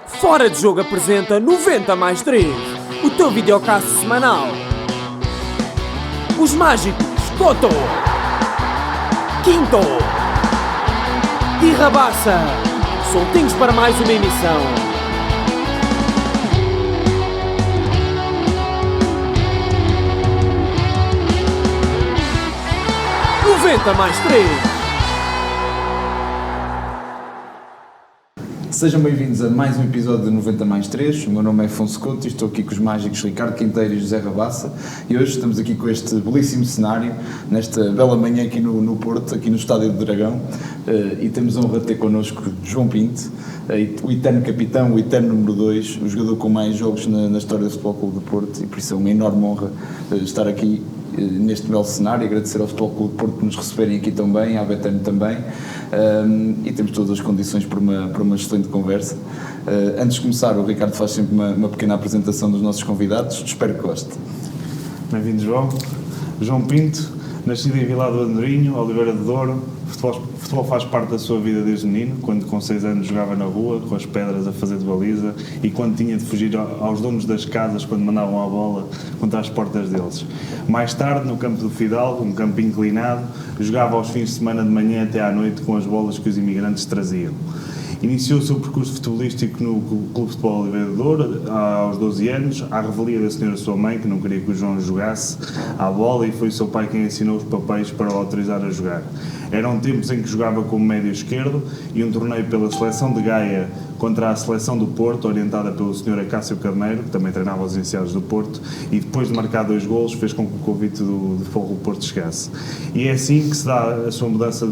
Fora de Jogo apresenta 90 mais 3, o teu videocast semanal. Os mágicos Toto, Quinto e Rabassa, soltinhos para mais uma emissão. Noventa mais 3. Sejam bem-vindos a mais um episódio de 90 mais 3. O meu nome é Afonso Couto e estou aqui com os mágicos Ricardo Quinteiro e José Rabassa. E hoje estamos aqui com este belíssimo cenário, nesta bela manhã aqui no Porto, aqui no Estádio do Dragão. E temos a honra de ter connosco João Pinto, o eterno capitão, o eterno número 2, o jogador com mais jogos na história do Futebol Clube do Porto. E por isso é uma enorme honra estar aqui neste belo cenário, agradecer ao Futebol Clube do Porto por nos receberem aqui tão bem, à Betano também, e temos todas as condições para uma excelente conversa. Antes de começar, o Ricardo faz sempre uma pequena apresentação dos nossos convidados, espero que goste. Bem-vindo, João. João Pinto, nascido em Vilar do Andorinho, Oliveira de Douro. Futebol faz parte da sua vida desde menino, quando com 6 anos jogava na rua, com as pedras a fazer de baliza, e quando tinha de fugir aos donos das casas quando mandavam a bola contra as portas deles. Mais tarde, no campo do Fidalgo, um campo inclinado, jogava aos fins de semana de manhã até à noite com as bolas que os imigrantes traziam. Iniciou o seu percurso futebolístico no Clube de Futebol Oliveira de Douro aos 12 anos, à revelia da senhora sua mãe, que não queria que o João jogasse à bola, e foi o seu pai quem ensinou os papéis para o autorizar a jogar. Eram tempos em que jogava como médio esquerdo, e um torneio pela seleção de Gaia contra a seleção do Porto, orientada pelo Sr. Acácio Carneiro, que também treinava os iniciados do Porto, e depois de marcar 2 golos fez com que o convite do Futebol do Porto chegasse. E é assim que se dá a sua mudança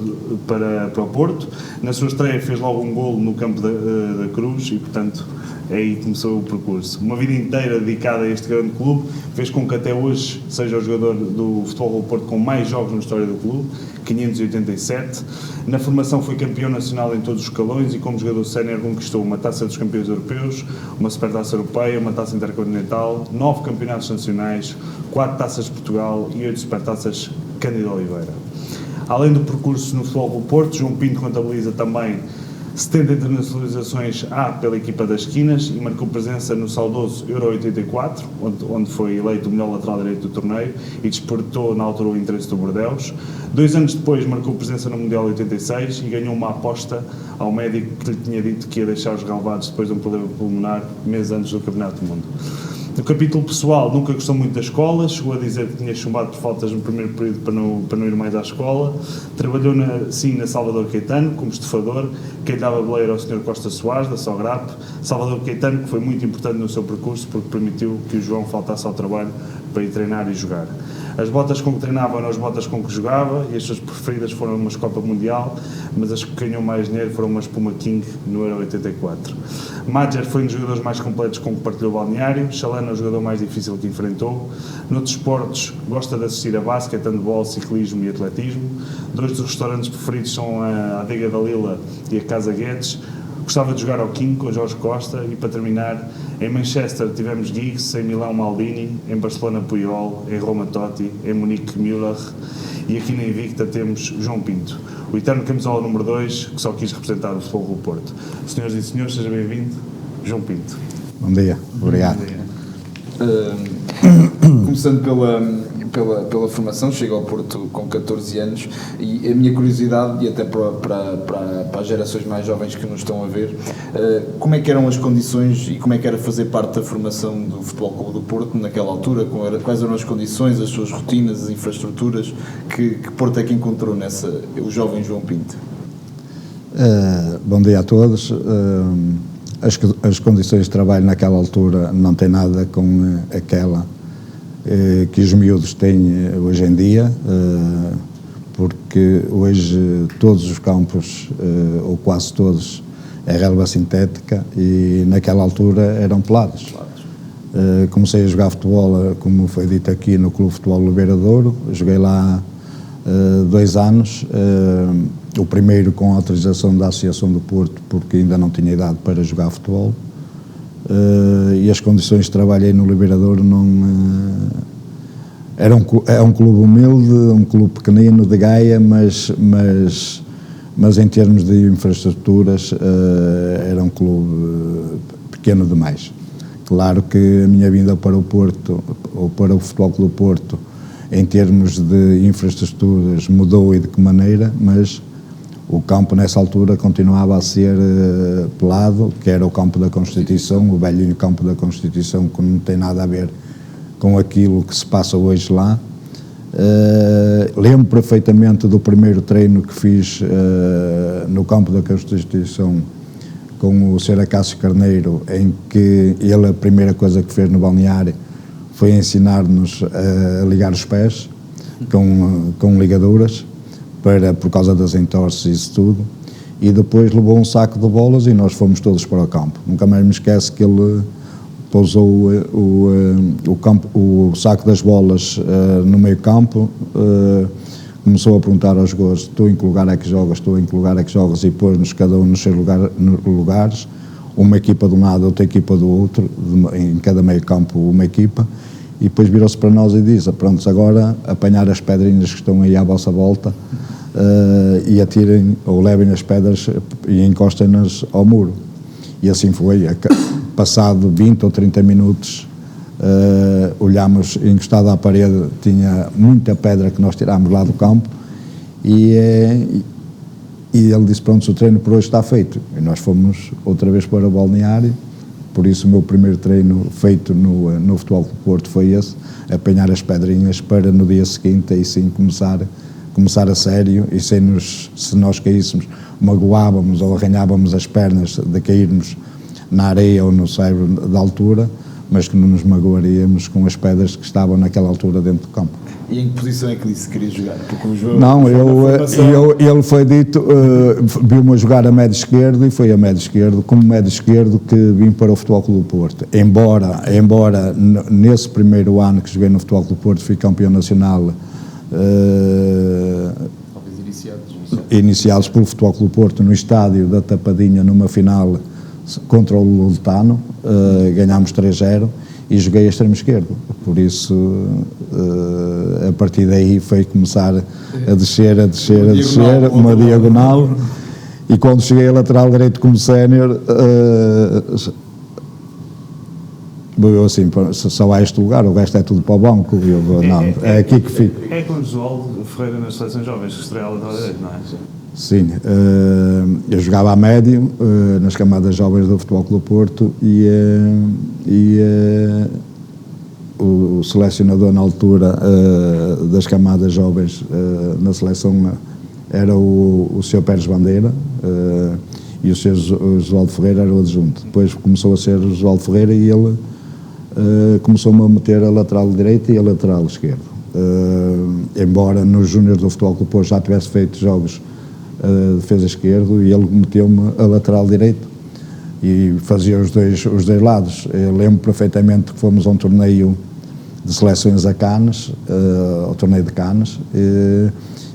para o Porto. Na sua estreia fez logo um golo no campo da Cruz e, portanto, aí começou o percurso. Uma vida inteira dedicada a este grande clube fez com que até hoje seja o jogador do Futebol do Porto com mais jogos na história do clube, 587. Na formação foi campeão nacional em todos os escalões e como jogador sénior conquistou uma Taça dos Campeões Europeus, uma Supertaça Europeia, uma Taça Intercontinental, 9 campeonatos nacionais, 4 Taças de Portugal e 8 Supertaças Cândido Oliveira. Além do percurso no Futebol do Porto, João Pinto contabiliza também 70 internacionalizações pela equipa das esquinas e marcou presença no saudoso Euro 84, onde foi eleito o melhor lateral direito do torneio e despertou na altura o interesse do Bordeaux. 2 anos depois marcou presença no Mundial 86 e ganhou uma aposta ao médico que lhe tinha dito que ia deixar os relevados depois de um problema pulmonar meses antes do Campeonato do Mundo. No capítulo pessoal, nunca gostou muito da escola, chegou a dizer que tinha chumbado por faltas no primeiro período para não ir mais à escola. Trabalhou na Salvador Caetano, como estufador, que dava boleiro ao Sr. Costa Soares, da Sograp. Salvador Caetano, que foi muito importante no seu percurso, porque permitiu que o João faltasse ao trabalho para ir treinar e jogar. As botas com que treinava eram as botas com que jogava e as suas preferidas foram umas Copa Mundial, mas as que ganhou mais dinheiro foram umas Puma King no Euro 84. Madger foi um dos jogadores mais completos com que partilhou o balneário. Chalana é o jogador mais difícil que enfrentou. Noutros esportes, gosta de assistir a basquete, handball, ciclismo e atletismo. 2 dos restaurantes preferidos são a Adega da Lila e a Casa Guedes. Gostava de jogar ao King com Jorge Costa e, para terminar, em Manchester tivemos Giggs, em Milão Maldini, em Barcelona Puyol, em Roma Totti, em Munique Müller e aqui na Invicta temos João Pinto, o eterno camisola número 2 que só quis representar o Futebol do Porto. Senhoras e senhores, seja bem-vindo, João Pinto. Bom dia, obrigado. Bom dia. Começando pela formação, chega ao Porto com 14 anos e a minha curiosidade, e até para as gerações mais jovens que nos estão a ver, como é que eram as condições e como é que era fazer parte da formação do Futebol Clube do Porto naquela altura, quais eram as condições, as suas rotinas, as infraestruturas, que Porto é que encontrou o jovem João Pinto? Bom dia a todos. As condições de trabalho naquela altura não têm nada com aquela que os miúdos têm hoje em dia, porque hoje todos os campos, ou quase todos, é relva sintética e naquela altura eram pelados. Comecei a jogar futebol, como foi dito aqui, no Clube de Futebol Oliveira de Douro. Joguei lá 2 anos, o primeiro com a autorização da Associação do Porto, porque ainda não tinha idade para jogar futebol. E as condições de trabalho aí no Oliveira de Douro não... É um clube humilde, um clube pequenino de Gaia, mas em termos de infraestruturas era um clube pequeno demais. Claro que a minha vinda para o Porto, ou para o Futebol Clube do Porto, em termos de infraestruturas, mudou e de que maneira, mas o campo nessa altura continuava a ser pelado, que era o campo da Constituição, o velhinho campo da Constituição, que não tem nada a ver com aquilo que se passa hoje lá. Lembro perfeitamente do primeiro treino que fiz no campo da Constituição com o Sr. Acácio Carneiro, em que ele, a primeira coisa que fez no balneário foi ensinar-nos a ligar os pés com ligaduras, por causa das entorses e isso tudo, e depois levou um saco de bolas e nós fomos todos para o campo. Nunca mais me esqueço que ele pousou o saco das bolas no meio campo, começou a perguntar aos jogadores: estou em que lugar é que jogas, estou em que lugar é que jogas, e pôs-nos cada um nos seus lugares, uma equipa de um lado, outra equipa do outro, em cada meio campo uma equipa, e depois virou-se para nós e disse: pronto, agora apanhar as pedrinhas que estão aí à vossa volta e atirem ou levem as pedras e encostem-nas ao muro. E assim foi. Passado 20 ou 30 minutos, olhámos, encostado à parede, tinha muita pedra que nós tirámos lá do campo, e ele disse: pronto, o treino por hoje está feito. E nós fomos outra vez para o balneário. Por isso o meu primeiro treino feito no Futebol Clube do Porto foi esse, apanhar as pedrinhas para no dia seguinte aí sim começar a sério, e se nós caíssemos, magoávamos ou arranhávamos as pernas de cairmos na areia ou no saibro da altura, mas que não nos magoaríamos com as pedras que estavam naquela altura dentro do campo. E em que posição é que disse que queria jogar? Porque o jogo, não, ele foi dito, viu-me a jogar a médio esquerdo, e foi a médio esquerdo, como médio esquerdo, que vim para o Futebol Clube do Porto. Embora nesse primeiro ano que joguei no Futebol Clube do Porto fui campeão nacional, iniciados pelo Futebol Clube do Porto no estádio da Tapadinha, numa final contra o Lutano, ganhámos 3-0, e joguei a extremo esquerdo. Por isso, a partir daí foi começar a descer, uma diagonal, e quando cheguei a lateral direito como sénior, eu assim: só há este lugar, o resto é tudo para o banco. É aqui que fico. É com o Josualdo Ferreira nas seleções jovens que estreia a lateral direito, não é? Sim, eu jogava a médio nas camadas jovens do Futebol Clube do Porto, e o selecionador na altura das camadas jovens na seleção era o Sr. Pérez Bandeira, e o Sr. Josualdo Ferreira era o adjunto. Depois começou a ser o Josualdo Ferreira, e ele começou-me a meter a lateral direita e a lateral esquerdo. Embora nos júniores do Futebol Clube do Porto já tivesse feito jogos defesa esquerdo, e ele meteu-me a lateral direito e fazia os dois lados. Eu lembro perfeitamente que fomos a um torneio de seleções a Cannes, ao torneio de Cannes,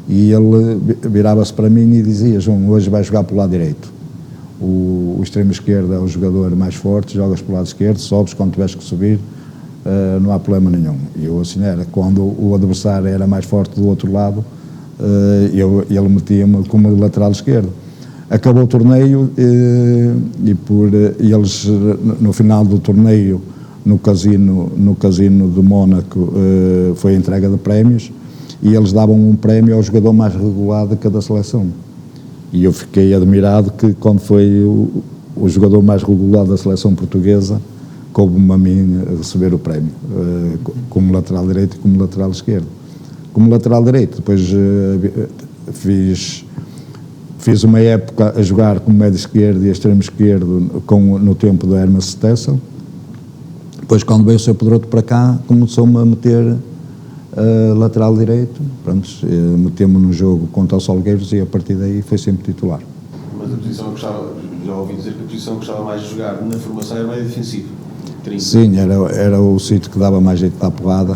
e ele virava-se para mim e dizia: João, hoje vais jogar pelo lado direito. O extremo esquerdo é o jogador mais forte, jogas pelo lado esquerdo, sobes quando tiveres que subir, não há problema nenhum. E eu assim era. Quando o adversário era mais forte do outro lado, ele metia-me como lateral esquerdo. Acabou o torneio, e eles, no final do torneio, no casino de Mónaco, foi a entrega de prémios, e eles davam um prémio ao jogador mais regular de cada seleção. E eu fiquei admirado que, quando foi o jogador mais regular da seleção portuguesa, coube-me a mim receber o prémio, como lateral direito e como lateral esquerdo. Como lateral direito, depois fiz uma época a jogar como médio esquerdo e extremo esquerdo no tempo do Hermes Stessel. Depois, quando veio o Sr. Pedroto para cá, começou-me a meter lateral direito, pronto, meteu-me no jogo contra os Salgueiros, e a partir daí foi sempre titular. Mas a posição que gostava, já ouvi dizer que a posição que gostava mais de jogar na formação era mais defensivo. Sim, era o sítio que dava mais jeito de dar porrada.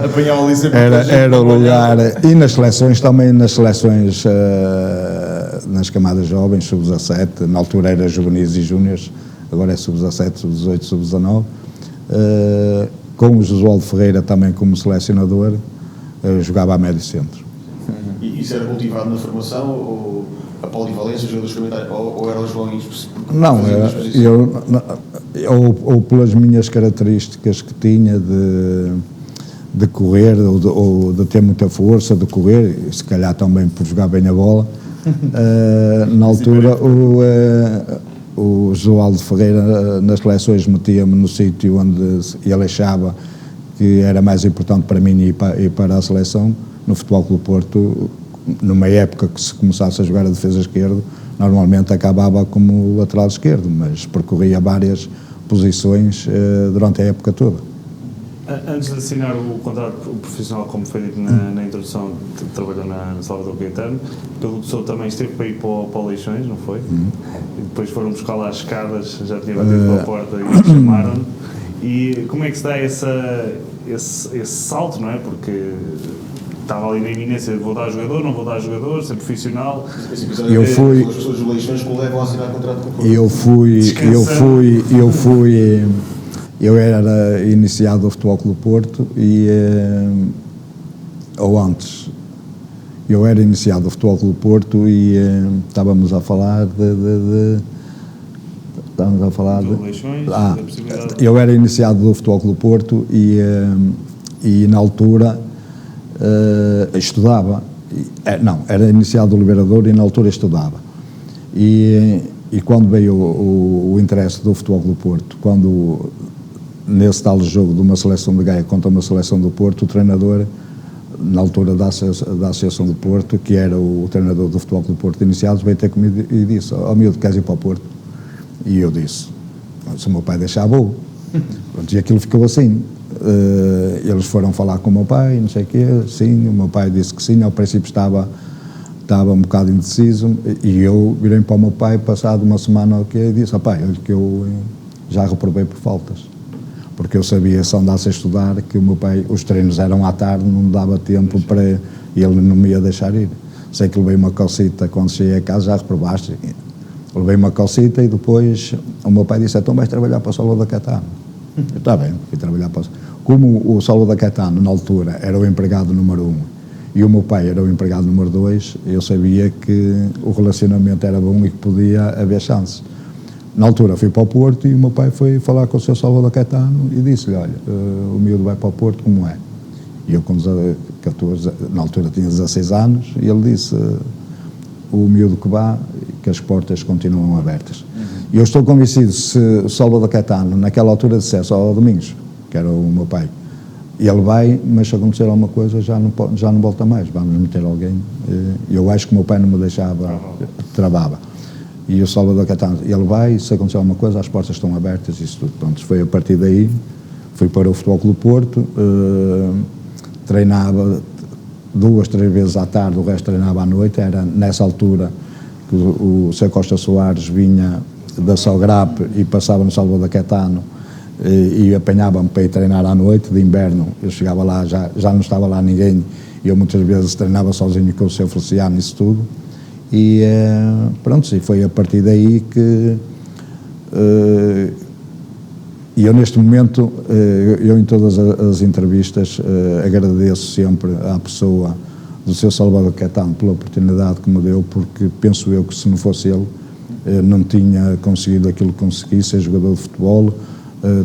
Apanhava ali sempre. Era o lugar. E nas seleções também, nas camadas jovens, sub-17, na altura era juvenis e júniores, agora é sub-17, sub-18, sub-19. Com o Josualdo Ferreira também como selecionador, jogava a médio centro. E isso era cultivado na formação, ou a polivalência, os jogadores experimentais, ou eram os jogadores? Não, ou pelas minhas características que tinha de correr, ou de ter muita força, de correr, se calhar também por jogar bem a bola. Na altura, o Josualdo Ferreira nas seleções metia-me no sítio onde ele achava que era mais importante para mim ir para a seleção. No Futebol Clube Porto, numa época que se começasse a jogar a defesa esquerda, normalmente acabava como lateral esquerdo, mas percorria várias posições durante a época toda. Antes de assinar o contrato profissional, como foi dito na introdução, trabalhou na Salvador Caetano, pelo pessoa também esteve para ir para o Leixões, não foi? E depois foram buscar lá as escadas, já tinha batido pela porta e chamaram-no. E como é que se dá esse salto, não é? Porque estava ali na iminência de vou dar jogador, não vou dar jogador, ser profissional. Eu fui... As pessoas do Leixões que o levam a assinar contrato com o Porto. Eu era iniciado do Futebol Clube Porto ou antes, eu era iniciado do Futebol Clube Porto e estávamos a falar eu era iniciado do Futebol Clube Porto e na altura estudava, era iniciado do Liberador e na altura estudava. E quando veio o interesse do Futebol Clube Porto, quando nesse tal jogo de uma seleção de Gaia contra uma seleção do Porto, o treinador, na altura da Associação do Porto, que era o treinador do Futebol Clube Porto iniciado, veio ter comigo e disse: "Ó miúdo, queres ir para o Porto?" E eu disse: "Se o meu pai deixar, vou." E aquilo ficou assim. Eles foram falar com o meu pai, não sei o quê, sim, o meu pai disse que sim, ao princípio estava um bocado indeciso, e eu virei para o meu pai, passado uma semana ou o quê, e disse: "Pai, olha que eu já reprovei por faltas." Porque eu sabia, se andasse a estudar, que o meu pai, os treinos eram à tarde, não dava tempo para... E ele não me ia deixar ir. Sei que levei uma calcita quando cheguei a casa, já reprovaste. Levei uma calcita e depois o meu pai disse: "Então vais trabalhar para o Salvador Caetano." Eu: "Está bem", fui trabalhar para o... Como o Salvador Caetano, na altura, era o empregado número 1 e o meu pai era o empregado número 2, eu sabia que o relacionamento era bom e que podia haver chances. Na altura fui para o Porto e o meu pai foi falar com o Sr. Salvador Caetano e disse-lhe: "Olha, o miúdo vai para o Porto, como é?" E eu com 14, na altura tinha 16 anos, e ele disse: "O miúdo que vá, que as portas continuam abertas." E eu estou convencido, se o Salvador Caetano naquela altura dissesse ao Domingos, que era o meu pai, ele vai, mas se acontecer alguma coisa já não volta mais, vamos meter alguém. Eu acho que o meu pai não me deixava, travava. E o Salvador Caetano, ele vai, se acontecer alguma coisa, as portas estão abertas, isso tudo. Pronto, foi a partir daí, fui para o Futebol Clube Porto, treinava 2, 3 vezes à tarde, o resto treinava à noite. Era nessa altura que o Sr. Costa Soares vinha da Sograp e passava no Salvador Caetano e apanhava-me para ir treinar à noite, de inverno. Eu chegava lá, já não estava lá ninguém, e eu muitas vezes treinava sozinho com o Sr. Feliciano, isso tudo. E pronto, e foi a partir daí que eu neste momento, eu em todas as entrevistas agradeço sempre à pessoa do Sr. Salvador Caetano pela oportunidade que me deu, porque penso eu que se não fosse ele, não tinha conseguido aquilo que consegui, ser jogador de futebol,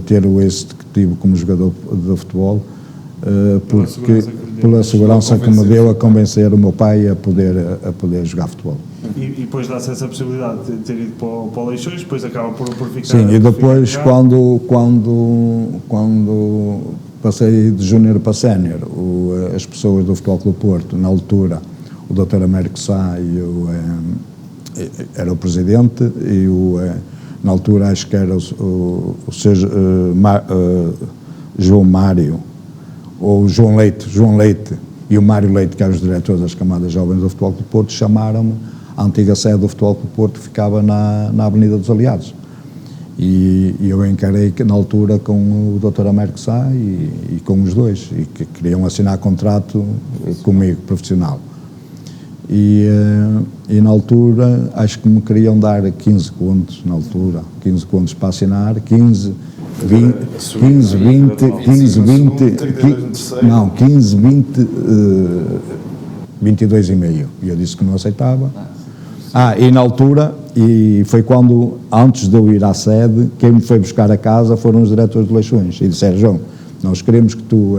ter o êxito que tive como jogador de futebol, porque pela segurança que me deu a convencer o meu pai a poder jogar futebol. E depois dá-se essa possibilidade de ter ido para o Leixões, depois acaba por ficar... Sim, e depois quando passei de júnior para sénior, as pessoas do Futebol Clube Porto, na altura, o Dr. Américo Sá era o presidente, e na altura acho que era o João Mário, ou João Leite e o Mário Leite, que eram os diretores das camadas jovens do Futebol Clube Porto, chamaram-me. A antiga sede do Futebol Clube Porto ficava na Avenida dos Aliados, e eu encarei que na altura com o Dr. Américo Sá e com os dois, e que queriam assinar contrato comigo, profissional. E na altura acho que me queriam dar 15 contos, na altura, 15 contos para assinar, 15, 20, 22,5. E eu disse que não aceitava. E na altura E foi quando, antes de eu ir à sede, quem me foi buscar a casa foram os diretores de Leixões e disseram: João, nós queremos que tu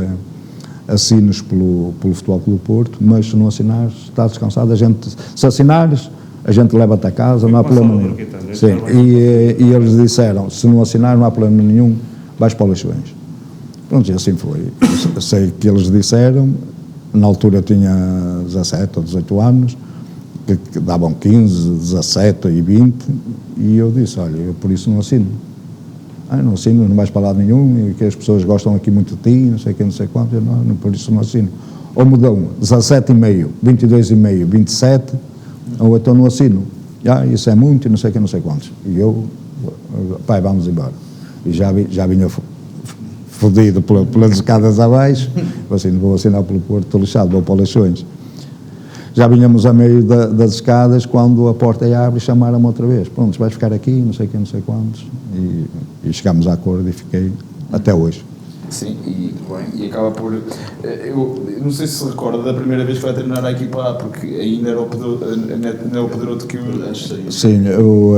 assines pelo Futebol Clube do Porto, mas se não assinares, estás descansado, se assinares, a gente leva-te a casa, não há problema nenhum. Sim, e eles disseram: se não assinar, não há problema nenhum, vais para o Leixões. Pronto, e assim foi. Eu sei que eles disseram, na altura eu tinha 17 ou 18 anos, que davam 15, 17 e 20, e eu disse: olha, eu por isso não assino. Não assino, não vais para lado nenhum, e que as pessoas gostam aqui muito de ti, não sei quem, não sei quanto, eu não, por isso não assino. Ou me dão 17,5, 22,5, 27, ou então não assino. Isso é muito, e não sei quem, não sei quantos. E eu, pai, vamos embora. E já vinha fodido pelas escadas abaixo, assim, não vou assinar pelo Porto, estou lixado, vou para o Leixões. Já vinhamos a meio das escadas, quando a porta abre e chamaram-me outra vez: pronto, vais ficar aqui, não sei quem, não sei quantos, e chegámos a acordo e fiquei até hoje. Sim, e acaba por... Eu não sei se se recorda da primeira vez que vai treinar a equipa A, porque ainda era o Pedroto que o... Sim, eu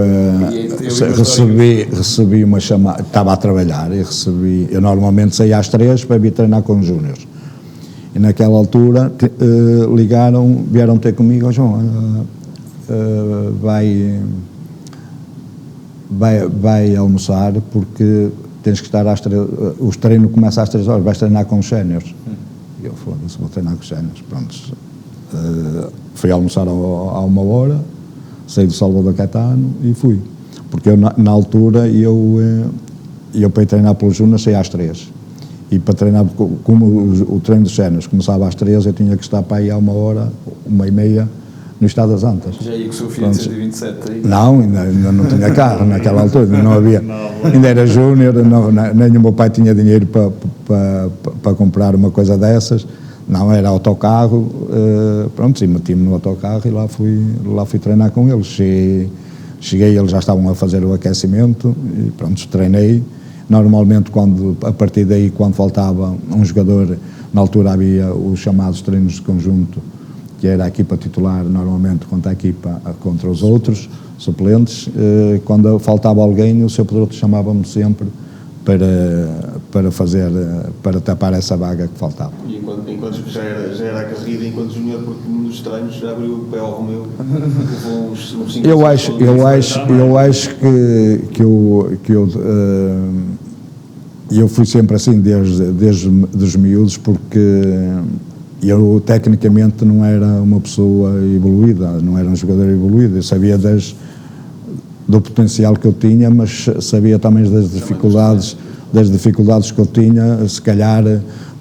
recebi uma chamada, estava a trabalhar e recebi... Eu normalmente saía às 3 para vir treinar com os júniores. E naquela altura vieram ter comigo: oh, João, vai almoçar, porque tens que estar às 3, os treinos começam às 3 horas, vais treinar com os séniores. E eu, foda-se, vou treinar com os séniores. Pronto. Fui almoçar a 1 hora, saí do Salvador Caetano e fui. Porque eu, na altura, eu para ir treinar pelos júniores saí às 3. E para treinar, como o treino dos séniores começava às 3, eu tinha que estar para aí a 1 hora, 1h30, no Estado das Antas. Já ia com o seu filho de 127 aí? Não, ainda não tinha carro naquela altura, ainda não havia. Ainda era júnior, nem o meu pai tinha dinheiro para comprar uma coisa dessas. Não, era autocarro, pronto, e meti-me no autocarro e lá fui treinar com eles. Cheguei, eles já estavam a fazer o aquecimento e pronto, treinei. Normalmente, a partir daí, quando faltava um jogador, na altura havia os chamados treinos de conjunto, que era a equipa titular, normalmente contra a equipa, contra os outros suplentes. Quando faltava alguém, o seu Pedroto chamava-me sempre para tapar essa vaga que faltava. E enquanto já era a carreira, enquanto júnior, porque num dos treinos já abriu o pé ao Romeu, levou uns 5 eu acho que eu fui sempre assim desde os miúdos, porque eu tecnicamente não era uma pessoa evoluída, não era um jogador evoluído. Eu sabia do potencial que eu tinha, mas sabia também das dificuldades que eu tinha, se calhar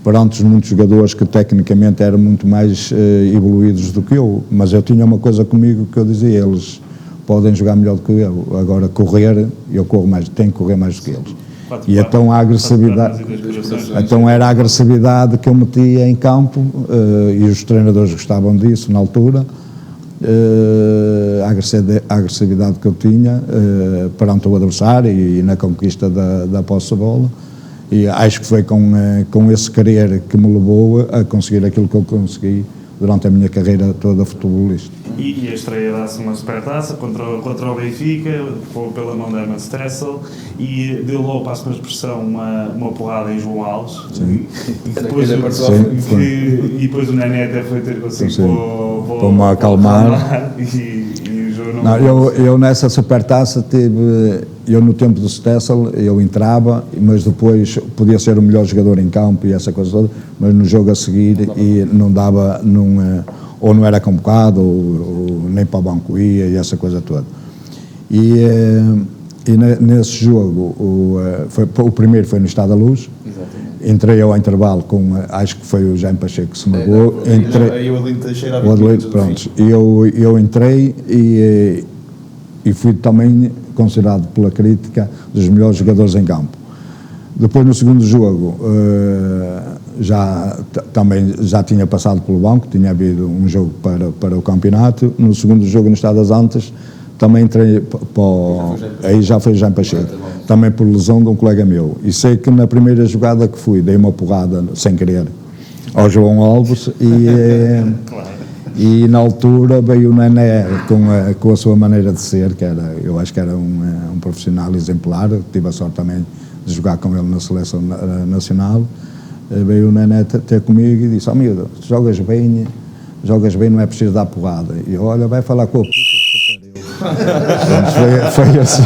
perante muitos jogadores que tecnicamente eram muito mais evoluídos do que eu. Mas eu tinha uma coisa comigo que eu dizia: eles podem jogar melhor do que eu, agora correr, eu corro mais, tenho que correr mais do que eles. E então a agressividade, era a agressividade que eu metia em campo, e os treinadores gostavam disso na altura, a agressividade que eu tinha perante o adversário e na conquista da posse de bola. E acho que foi com esse querer que me levou a conseguir aquilo que eu consegui durante a minha carreira toda futebolista. E a estreia dá-se uma supertaça contra o Benfica, pela mão da Herman Stressel, e deu logo, passo-me a expressão, uma porrada em João Alves. Sim. E depois o Nené até foi ter consigo para me acalmar. E o jogo não, eu nessa supertaça eu no tempo do Stressel, eu entrava, mas depois podia ser o melhor jogador em campo e essa coisa toda, mas no jogo a seguir não dava, ou não era convocado, ou nem para o banco ia, e essa coisa toda. E nesse jogo, o primeiro foi no Estado da Luz. Exatamente. Entrei ao intervalo acho que foi o Jaime Pacheco que se marcou. Aí o Adelino Teixeira pronto. Eu entrei e fui também considerado pela crítica dos melhores jogadores em campo. Depois, no segundo jogo, também já tinha passado pelo banco, tinha havido um jogo para o campeonato. No segundo jogo, no Estado das Antas, também entrei aí já foi Jaime Pacheco, também por lesão de um colega meu. E sei que na primeira jogada que fui, dei uma porrada sem querer ao João Alves E na altura veio o Nené com a sua maneira de ser, que era, eu acho que era um profissional exemplar. Tive a sorte também de jogar com ele na seleção nacional. Veio o Nené ter comigo e disse: miúdo, jogas bem, não é preciso dar porrada. E eu, olha, vai falar com a puta que foi assim.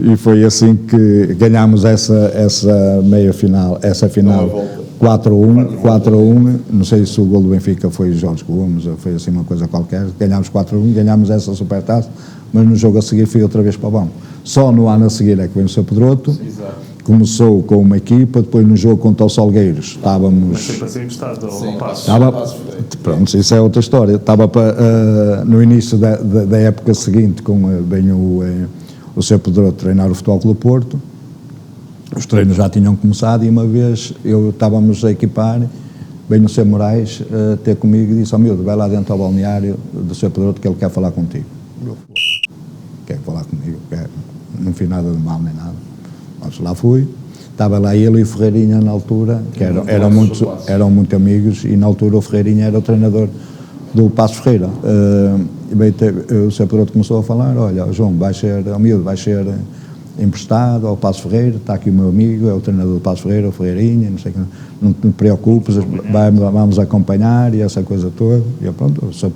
e foi assim que ganhámos essa meia final, essa final 4-1. Não sei se o gol do Benfica foi Jorge Gomes ou foi assim uma coisa qualquer. Ganhámos 4-1, ganhámos essa supertaça, mas no jogo a seguir fui outra vez para o banco. Só no ano a seguir é que veio o Sr. Pedroto. Começou com uma equipa, depois no jogo contra o Salgueiros estávamos... Sempre a ser emprestado ao Paços. Pronto, isso é outra história. Estava no início da época seguinte, bem o Sr. Pedroto treinar o Futebol Clube do Porto. Os treinos já tinham começado e uma vez estávamos a equipar, bem o Sr. Moraes ter comigo e disse: miúdo, vai lá dentro ao balneário do Sr. Pedroto que ele quer falar contigo. Eu quer falar comigo, não fiz nada de mal nem nada. Mas lá fui, estava lá ele e o Ferreirinha na altura, que eram muito amigos, e na altura o Ferreirinha era o treinador do Passos Ferreira. O Sr. Pedroto começou a falar: olha, João, vai ser emprestado ao Passos Ferreira, está aqui o meu amigo, é o treinador do Passos Ferreira, o Ferreirinha, não sei o que, não te preocupes, vamos acompanhar e essa coisa toda. E eu, pronto, o Sr.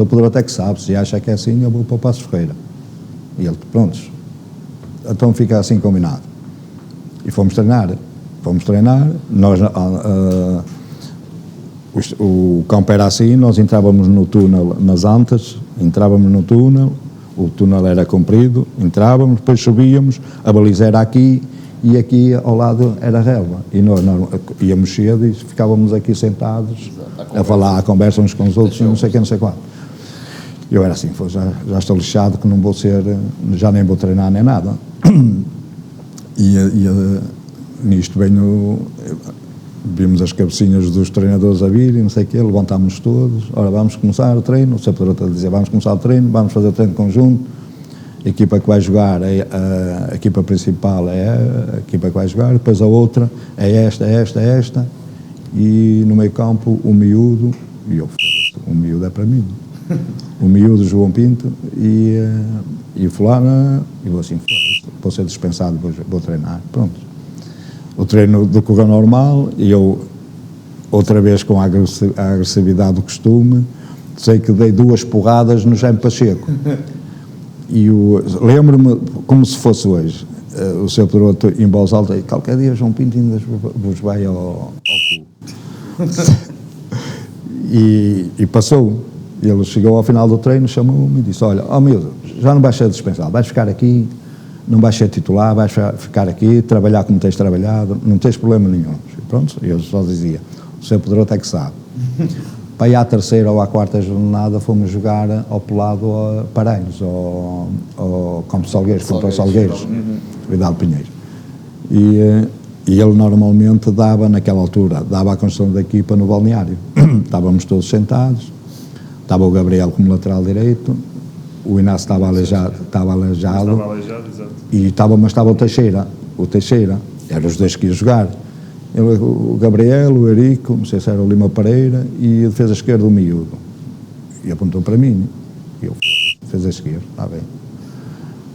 Pedroto é que sabe, se acha que é assim, eu vou para o Passos Ferreira. E ele, prontos, então fica assim combinado. E fomos treinar, nós, o campo era assim, nós entrávamos no túnel nas Antas, o túnel era comprido, entrávamos, depois subíamos, a baliza era aqui e aqui ao lado era a relva. E nós íamos cedo e ficávamos aqui sentados a falar, a conversa uns com os outros, não sei o que, não sei qual. Eu era assim, já estou lixado que não vou ser, já nem vou treinar nem nada. E nisto vimos as cabecinhas dos treinadores a vir e não sei o quê, levantámos todos, ora vamos começar o treino, o Sr. Pedroto dizia: vamos começar o treino, vamos fazer o treino conjunto, a equipa que vai jogar, a equipa principal é a equipa que vai jogar, depois a outra é esta, e no meio campo o miúdo, e eu, o miúdo é para mim. O miúdo, João Pinto e fulano, e vou assim, vou ser dispensado, vou treinar, pronto. O treino decorreu normal e eu, outra vez com a agressividade do costume, sei que dei 2 porradas no Jaime Pacheco. E lembro-me como se fosse hoje, o Sr. Pedroto em voz alta: qualquer dia João Pinto ainda vos vai ao cu. E passou. Ele chegou ao final do treino, chamou-me e disse: olha, miúdo, já não vais ser dispensado, vais ficar aqui, não vais ser titular, vais ficar aqui, trabalhar como tens trabalhado, não tens problema nenhum. E pronto, eu só dizia: o Sr. Pedroto é que sabe. Para ir à terceira ou à quarta jornada fomos jogar ao pelado a Paranhos, ao Campo Salgueiros, contra os Salgueiros, Vidal Pinheiro. E ele normalmente dava, naquela altura, dava a construção da equipa no balneário. Estávamos todos sentados. Estava o Gabriel como lateral direito, o Inácio estava aleijado, mas estava o Teixeira, eram os dois que iam jogar. O Gabriel, o Erico, não sei se era o Lima Pereira, e a defesa esquerda o miúdo. E apontou para mim, e eu, defesa esquerda, está bem.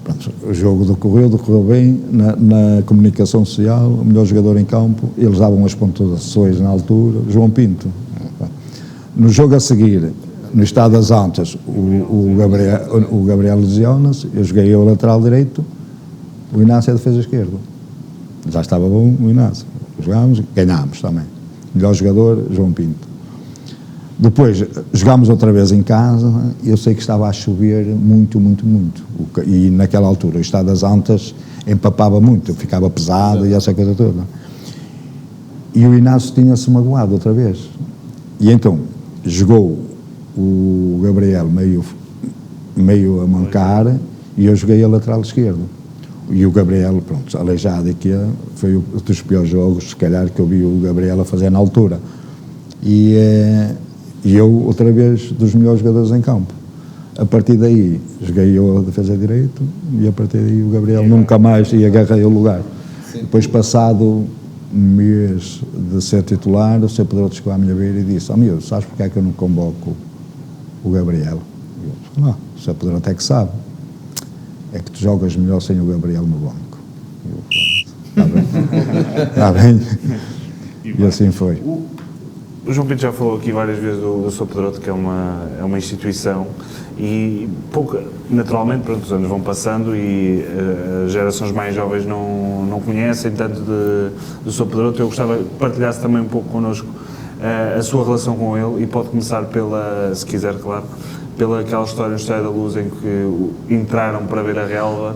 Pronto, o jogo decorreu bem, na comunicação social, o melhor jogador em campo, eles davam as pontuações na altura, João Pinto. No jogo a seguir, no estado das Antas, o Gabriel lesiona-se, eu joguei o lateral direito, o Inácio é a defesa esquerda. Já estava bom o Inácio. Jogámos, ganhámos também. Melhor jogador, João Pinto. Depois, jogámos outra vez em casa, eu sei que estava a chover muito. E naquela altura, o estado das Antas empapava muito, ficava pesado e essa coisa toda. E o Inácio tinha-se magoado outra vez. E então, jogou o Gabriel meio a mancar e eu joguei a lateral esquerdo. E o Gabriel, pronto, aleijado aqui, foi um dos piores jogos, se calhar, que eu vi o Gabriel a fazer na altura. E eu, outra vez, dos melhores jogadores em campo. A partir daí, joguei eu a defesa direito e a partir daí o Gabriel nunca mais, e agarrei o lugar. Depois, passado mês de ser titular, o Sr. Pedroto chegou à minha beira e disse: amigo, sabes porque é que eu não convoco o Gabriel? E eu, não, o Sr. Pedroto é que sabe. É que tu jogas melhor sem o Gabriel no banco. E eu, está bem. E assim foi. O João Pinto já falou aqui várias vezes do Sr. Pedroto, que é uma instituição, e naturalmente, pronto, os anos vão passando e as gerações mais jovens não conhecem tanto do Sr. Pedroto. Eu gostava que partilhasse também um pouco connosco a sua relação com ele, e pode começar pela, se quiser, claro, pela aquela história no Estádio da Luz em que entraram para ver a relva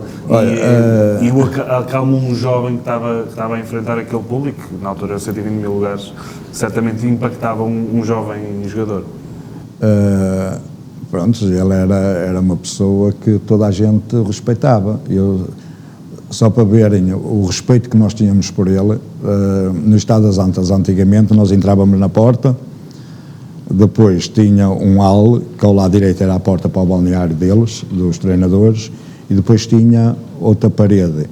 e o acalmou um jovem que estava a enfrentar aquele público, na altura 120 mil lugares, certamente impactava um jovem jogador. Pronto, ele era uma pessoa que toda a gente respeitava. Só para verem o respeito que nós tínhamos por ele, no Estado das Antas, antigamente, nós entrávamos na porta, depois tinha um hall, que ao lado direito era a porta para o balneário deles, dos treinadores, e depois tinha outra parede,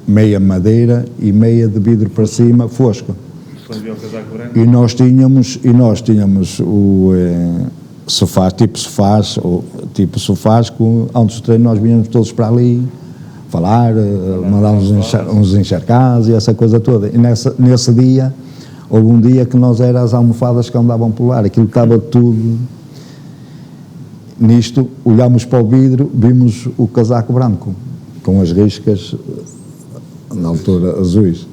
meia madeira e meia de vidro para cima, fosca. E nós tínhamos o sofás, tipo sofás, antes do treino nós vinhamos todos para ali falar, mandar uns encharcados e essa coisa toda. E nesse dia, houve um dia que nós eram as almofadas que andavam por lá, aquilo estava tudo. Nisto, olhámos para o vidro, vimos o casaco branco, com as riscas, na altura, azuis.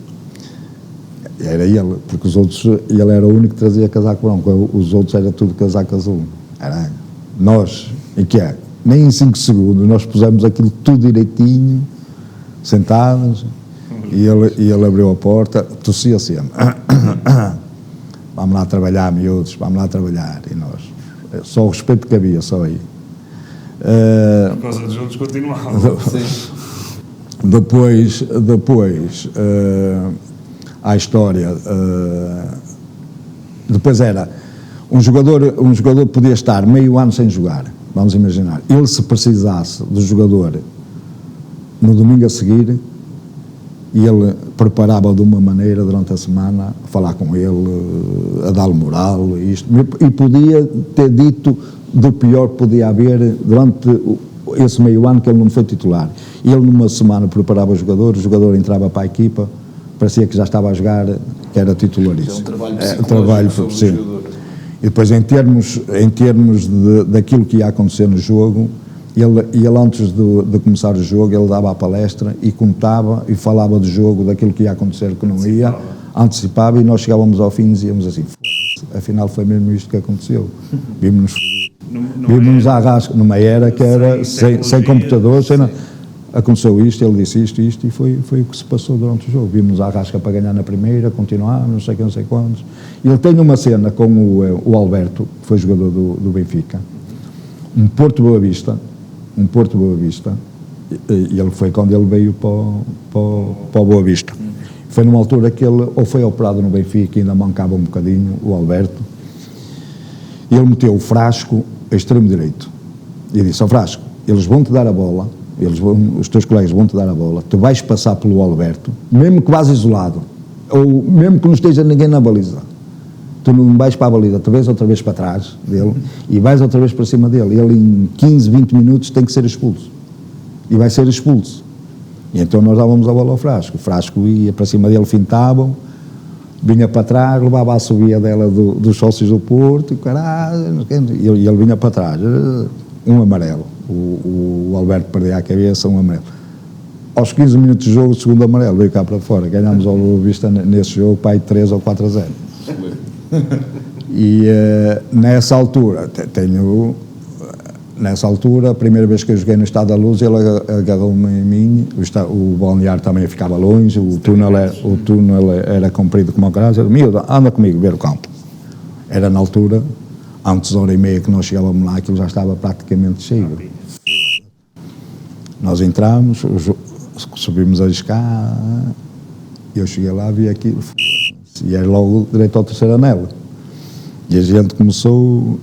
Era ele, porque os outros, ele era o único que trazia casaco branco, os outros era tudo casaco azul. Era nós, em que é? Nem em 5 segundos, nós pusemos aquilo tudo direitinho, sentados, e ele abriu a porta, tossia sempre. Vamos lá trabalhar, miúdos, vamos lá trabalhar. E nós, só o respeito que havia, só aí. Por causa dos outros continuavam. Depois à história. Depois era um jogador podia estar meio ano sem jogar, vamos imaginar. Ele, se precisasse do jogador no domingo a seguir, ele preparava de uma maneira durante a semana a falar com ele, a dar-lhe moral, e podia ter dito do pior que podia haver durante esse meio ano que ele não foi titular. Ele numa semana preparava o jogador entrava para a equipa, parecia que já estava a jogar, que era titularíssimo. É um trabalho psicológico. E depois, em termos daquilo que ia acontecer no jogo, ele antes de começar o jogo, ele dava a palestra e contava e falava do jogo, daquilo que ia acontecer, que não ia, antecipava, e nós chegávamos ao fim e dizíamos assim: afinal foi mesmo isto que aconteceu. Vimos-nos à rasca, numa era que era sem computador, sem nada. Aconteceu isto, ele disse isto, e foi o que se passou durante o jogo. Vimos à rasca para ganhar na primeira, continuar, não sei quantos. E ele tem uma cena com o Alberto, que foi jogador do Benfica, um Porto Boa Vista, e ele foi quando ele veio para o Boa Vista. Foi numa altura que ele ou foi operado no Benfica e ainda mancava um bocadinho, o Alberto, e ele meteu o Frasco a extremo direito. E disse: ao Frasco, eles vão-te dar a bola, os teus colegas vão-te dar a bola, tu vais passar pelo Alberto, mesmo que vás isolado, ou mesmo que não esteja ninguém na baliza, tu não vais para a baliza, tu vais outra vez para trás dele e vais outra vez para cima dele. Ele em 15, 20 minutos tem que ser expulso, e vai ser expulso. E então nós dávamos a bola ao Frasco, o Frasco ia para cima dele, fintavam, vinha para trás, levava a subida dela dos sócios do Porto, e ele vinha para trás, um amarelo. O Alberto perdia a cabeça, um amarelo. Aos 15 minutos de jogo, o segundo amarelo veio cá para fora. Ganhámos ao Boa Vista nesse jogo, para aí 3 ou 4-0. E nessa altura, a primeira vez que eu joguei no Estado da Luz, ele agarrou-me em mim, o balneário também ficava longe, o túnel era comprido como a garagem. Ele: miúdo, anda comigo ver o campo. Era na altura, antes da 1h30 que nós chegávamos lá, aquilo já estava praticamente cheio. Nós entramos, subimos a escada, e eu cheguei lá, vi aquilo, e era logo direito ao terceiro anel. E a gente começou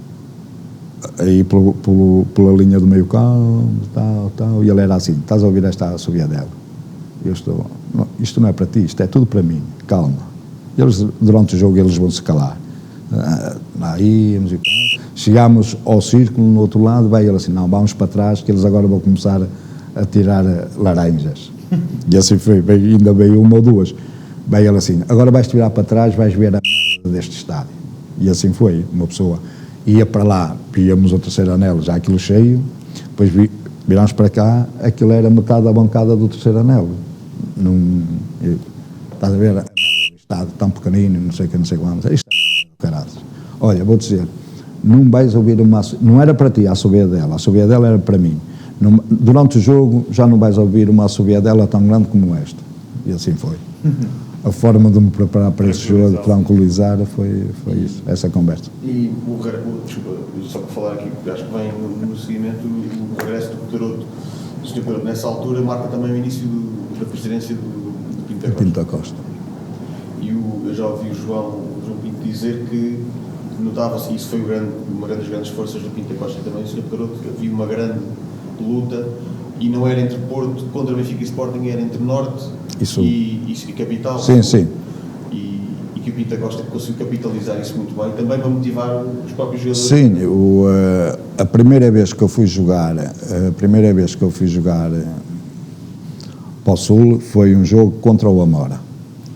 a ir pela linha do meio campo, tal, e ele era assim: estás a ouvir esta subida dela? Eu estou: não, isto não é para ti, isto é tudo para mim, calma. Eles, durante o jogo, eles vão se calar. Aí, chegámos ao círculo, no outro lado, vai ele assim, não, vamos para trás, que eles agora vão começar a tirar laranjas. E assim foi, ainda veio uma ou duas. Vai ele assim, agora vais-te virar para trás, vais ver a merda deste estádio. E assim foi, uma pessoa ia para lá, víamos o terceiro anel, já aquilo cheio, depois virámos para cá, aquilo era metade da bancada do terceiro anel. Estás a ver, o estádio tão pequenino, não sei quanto, isto é caralho. Olha, vou dizer, não vais ouvir não era para ti a assobiadela era para mim. Durante o jogo já não vais ouvir uma assobiadela tão grande como esta. E assim foi. A forma de me preparar para esse jogo, tranquilizar, foi isso, essa conversa. E desculpa, só para falar aqui, porque acho que vem no seguimento o regresso do Pedroto. O Sr. Pedroto, nessa altura, marca também o início da presidência do Pinto Costa. E eu já ouvi o João Pinto dizer que notava-se, e isso foi uma das grandes forças do Pinto Costa e também do Sr. Pedroto, que havia uma grande luta, e não era entre Porto contra Benfica e Sporting, era entre Norte e Capital. Sim, sim. E que o Pinto Costa conseguiu capitalizar isso muito bem, também para motivar os próprios jogadores. Sim, a primeira vez que eu fui jogar para o Sul foi um jogo contra o Amora,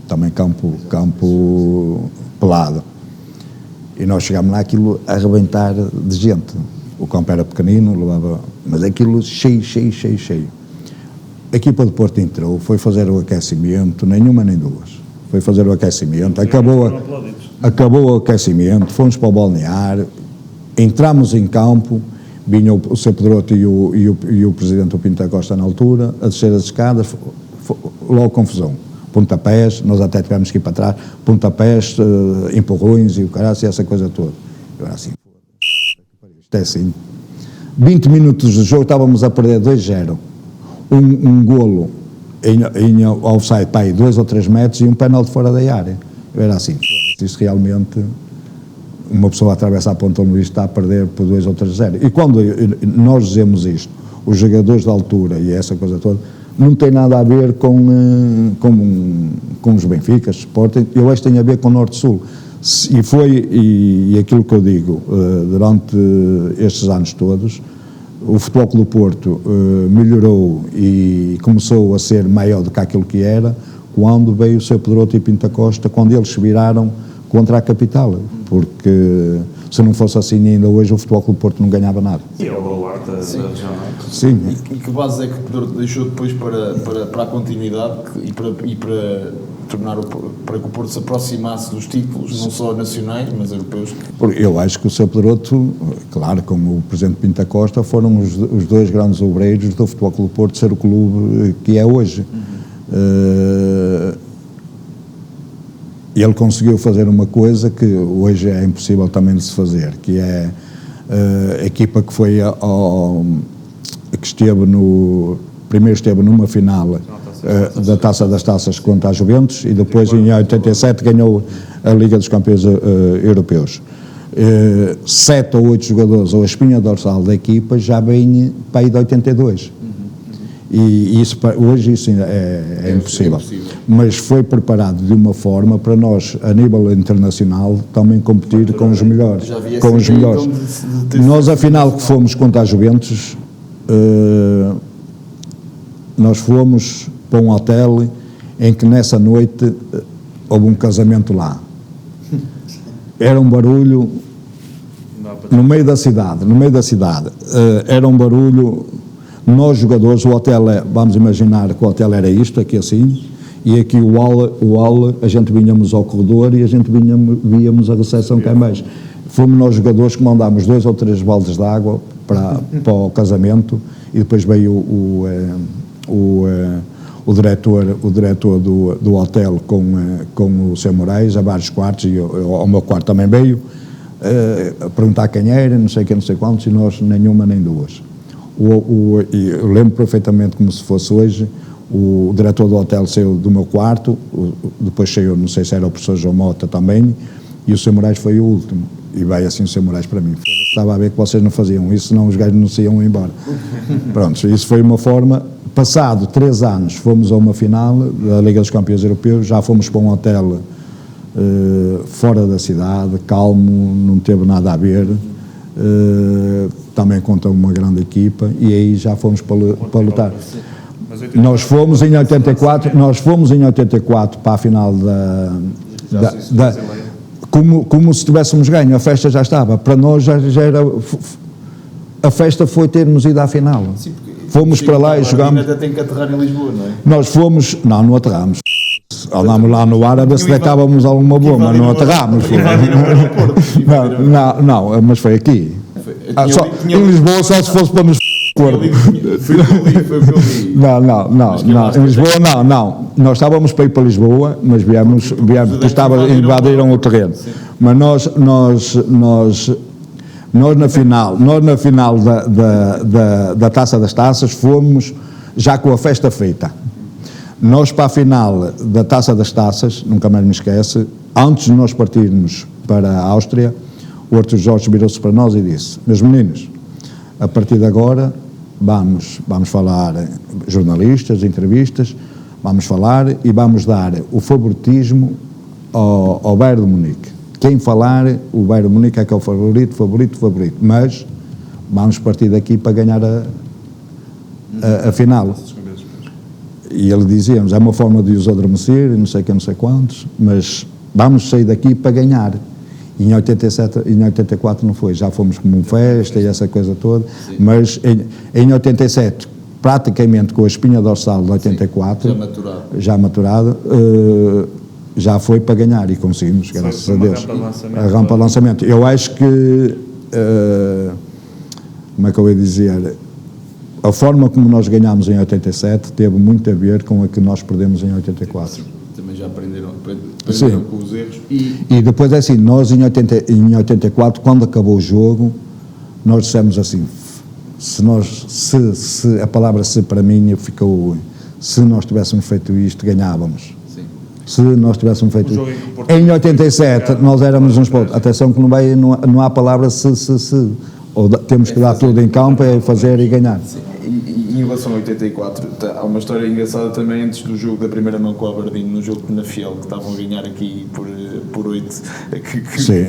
também campo pelado, e nós chegámos lá, aquilo a arrebentar de gente. O campo era pequenino, levava, mas aquilo cheio. A equipa de Porto entrou, foi fazer o aquecimento, nenhuma nem duas. Foi fazer o aquecimento, acabou o aquecimento, fomos para o balneário, entramos em campo, vinha o Sr. Pedroto e o Presidente do Pinto Costa na altura, a descer as escadas, logo confusão. Pontapés, nós até tivemos que ir para trás, pontapés, empurrões e o caralho, essa coisa toda. Eu era assim, isto é assim. 20 minutos de jogo, estávamos a perder 2-0. Um golo em offside para aí 2 ou 3 metros e um pênalti fora da área. Eu era assim, isto realmente, uma pessoa atravessa a Ponta Luís está a perder por 2 ou 3-0. E quando nós dizemos isto, os jogadores da altura e essa coisa toda, não tem nada a ver com os Benficas, Sporting, eu acho que tem a ver com o Norte-Sul. E aquilo que eu digo, durante estes anos todos, o Futebol Clube do Porto melhorou e começou a ser maior do que aquilo que era quando veio o Sr. Pedroto e Pinto Costa, quando eles se viraram contra a capital, porque se não fosse assim ainda hoje o Futebol Clube do Porto não ganhava nada. E é o baluarte da região. Sim. E que base é que o Pedroto deixou depois para a continuidade e para tornar para que o Porto se aproximasse dos títulos, não só nacionais, mas europeus? Eu acho que o Sr. Pedroto, claro, como o Presidente Pinto Costa, foram os dois grandes obreiros do Futebol Clube do Porto ser o clube que é hoje. Ele conseguiu fazer uma coisa que hoje é impossível também de se fazer, que é a equipa que foi que esteve primeiro esteve numa final da Taça das Taças contra a Juventus e depois em 87 ganhou a Liga dos Campeões Europeus. 7 ou 8 jogadores, ou a espinha dorsal da equipa, já vem para aí de 82. E isso, hoje isso é impossível. Mas foi preparado de uma forma para nós, a nível internacional, também competir com os melhores. Nós, a final que fomos contra a Juventus, nós fomos para um hotel em que nessa noite houve um casamento lá. Era um barulho no meio da cidade. Era um barulho. Nós jogadores, o hotel vamos imaginar que o hotel era isto, aqui assim, e aqui o hall, a gente vinhamos ao corredor e a gente víamos a recepção cá em baixo. Fomos nós jogadores que mandámos 2 ou 3 baldes de água para o casamento e depois veio o diretor do hotel com o Sr. Moraes a vários quartos e ao meu quarto também veio a perguntar quem era, não sei quantos, e nós nenhuma nem duas. E eu lembro perfeitamente como se fosse hoje, o diretor do hotel saiu do meu quarto, depois saiu, não sei se era o professor João Mota também, e o Sr. Moraes foi o último, e veio assim o Sr. Moraes para mim, estava a ver que vocês não faziam isso, senão os gajos não se iam embora. Pronto, isso foi uma forma. Passado 3 anos fomos a uma final da Liga dos Campeões Europeus, já fomos para um hotel fora da cidade, calmo, não teve nada a ver, também contra uma grande equipa, e aí já fomos para lutar. Nós fomos em 84 para a final como se tivéssemos ganho, a festa já estava, para nós já era, a festa foi termos ido à final. Sim, fomos para lá e jogámos. Ainda tem que aterrar em Lisboa, não é? Nós fomos, não aterramos. Andámos lá no ar a ver se deitávamos alguma boa, mas não aterramos. Não, mas foi aqui. Em Lisboa só se fosse para nos Foi o que eu li. Não, em Lisboa não. Nós estávamos para ir para Lisboa, mas viemos porque invadiram o terreno. Mas nós na final da Taça das Taças fomos já com a festa feita. Nós para a final da Taça das Taças, nunca mais me esquece, antes de nós partirmos para a Áustria, o Artur Jorge virou-se para nós e disse: meus meninos, a partir de agora vamos falar jornalistas, entrevistas, vamos falar e vamos dar o favoritismo ao Bayern de Munique. Quem falar, o Bayern de Munique é que é o favorito, mas vamos partir daqui para ganhar a final. E ele dizia-nos, é uma forma de os adormecer, não sei quantos, mas vamos sair daqui para ganhar. E em 84 não foi, já fomos como festa e essa coisa toda, sim. Mas em 87, praticamente com a espinha dorsal de 84, sim, já maturado, já foi para ganhar e conseguimos, graças a Deus. A rampa de lançamento. Eu acho que, como é que eu ia dizer, a forma como nós ganhámos em 87 teve muito a ver com a que nós perdemos em 84. Também já aprenderam com os erros. E depois é assim, nós em 84, quando acabou o jogo, nós dissemos assim, se a palavra "se" para mim ficou, se nós tivéssemos feito isto, ganhávamos. Sim. Se nós tivéssemos feito isto. Em 87, nós éramos uns pontos. Atenção que não há palavra se. Ou temos que dar tudo em campo, é fazer e ganhar. Sim. E em relação a 84, há uma história engraçada também antes do jogo da primeira mão com o Aberdeen, no jogo na Fiel, que estavam a ganhar aqui por 8,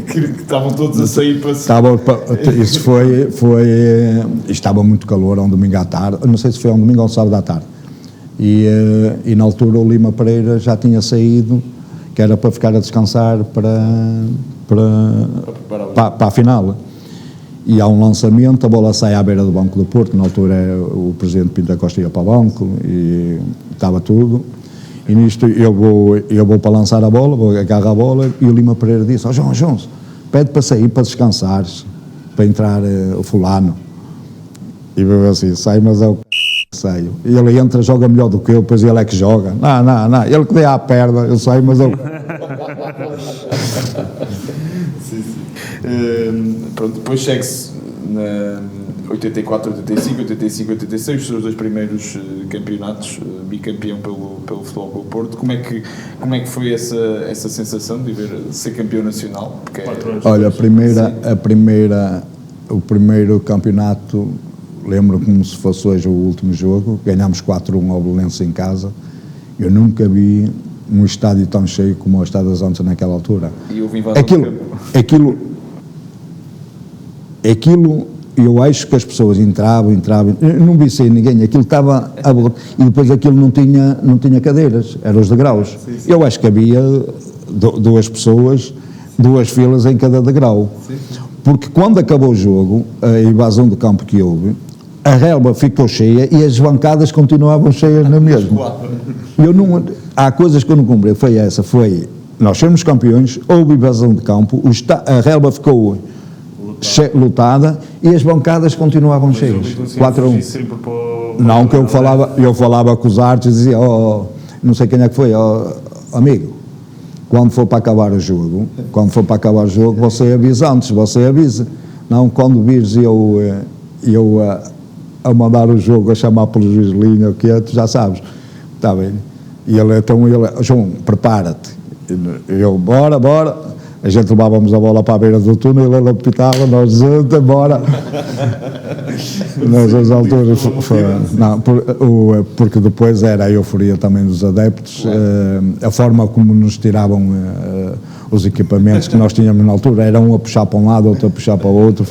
que estavam todos a sair para... Isso foi estava muito calor, um domingo à tarde, não sei se foi um domingo ou um sábado à tarde, e na altura o Lima Pereira já tinha saído, que era para ficar a descansar para a final. E há um lançamento, a bola sai à beira do banco do Porto, na altura o presidente Pinto da Costa ia para o banco e estava tudo, e nisto eu vou para lançar a bola, agarro a bola e o Lima Pereira disse: João, pede para sair, para descansares, para entrar o fulano. E eu assim, sai, mas é o saio. E ele entra, joga melhor do que eu, depois ele é que joga. Não, ele que dê à perna, eu saio, mas eu... Pronto, depois segue-se na 84, 85, 85, 86, os seus dois primeiros campeonatos, bicampeão pelo Futebol Clube Porto. Como é que foi essa sensação de ser campeão nacional? Porque olha, o primeiro campeonato, lembro como se fosse hoje o último jogo, ganhámos 4-1 ao Belenenses em casa. Eu nunca vi um estádio tão cheio como o Estádio das Antas naquela altura. E houve invasão do campo. Aquilo, eu acho que as pessoas entravam, eu não vi sem ninguém, aquilo estava e depois aquilo não tinha cadeiras, eram os degraus. Sim. Eu acho que havia duas pessoas, duas filas em cada degrau. Sim. Porque quando acabou o jogo, a invasão do campo que houve, a relva ficou cheia e as bancadas continuavam cheias na mesma. Há coisas que eu não comprei, foi nós sermos campeões, houve invasão de campo, a relva ficou lotada e as bancadas continuavam cheias. 4-1. Não, que eu falava com os artes e dizia, não sei quem é que foi, amigo, quando for para acabar o jogo, você avisa antes, não, quando vires eu a mandar o jogo, a chamar pelo juiz de linha, o que é, tu já sabes, está bem. E ele, João, prepara-te. Eu, bora, A gente levávamos a bola para a beira do túnel, ele apitava, nós embora. Nessas alturas não, porque depois era a euforia também dos adeptos, a forma como nos tiravam os equipamentos que nós tínhamos na altura, era um a puxar para um lado, outro a puxar para o outro.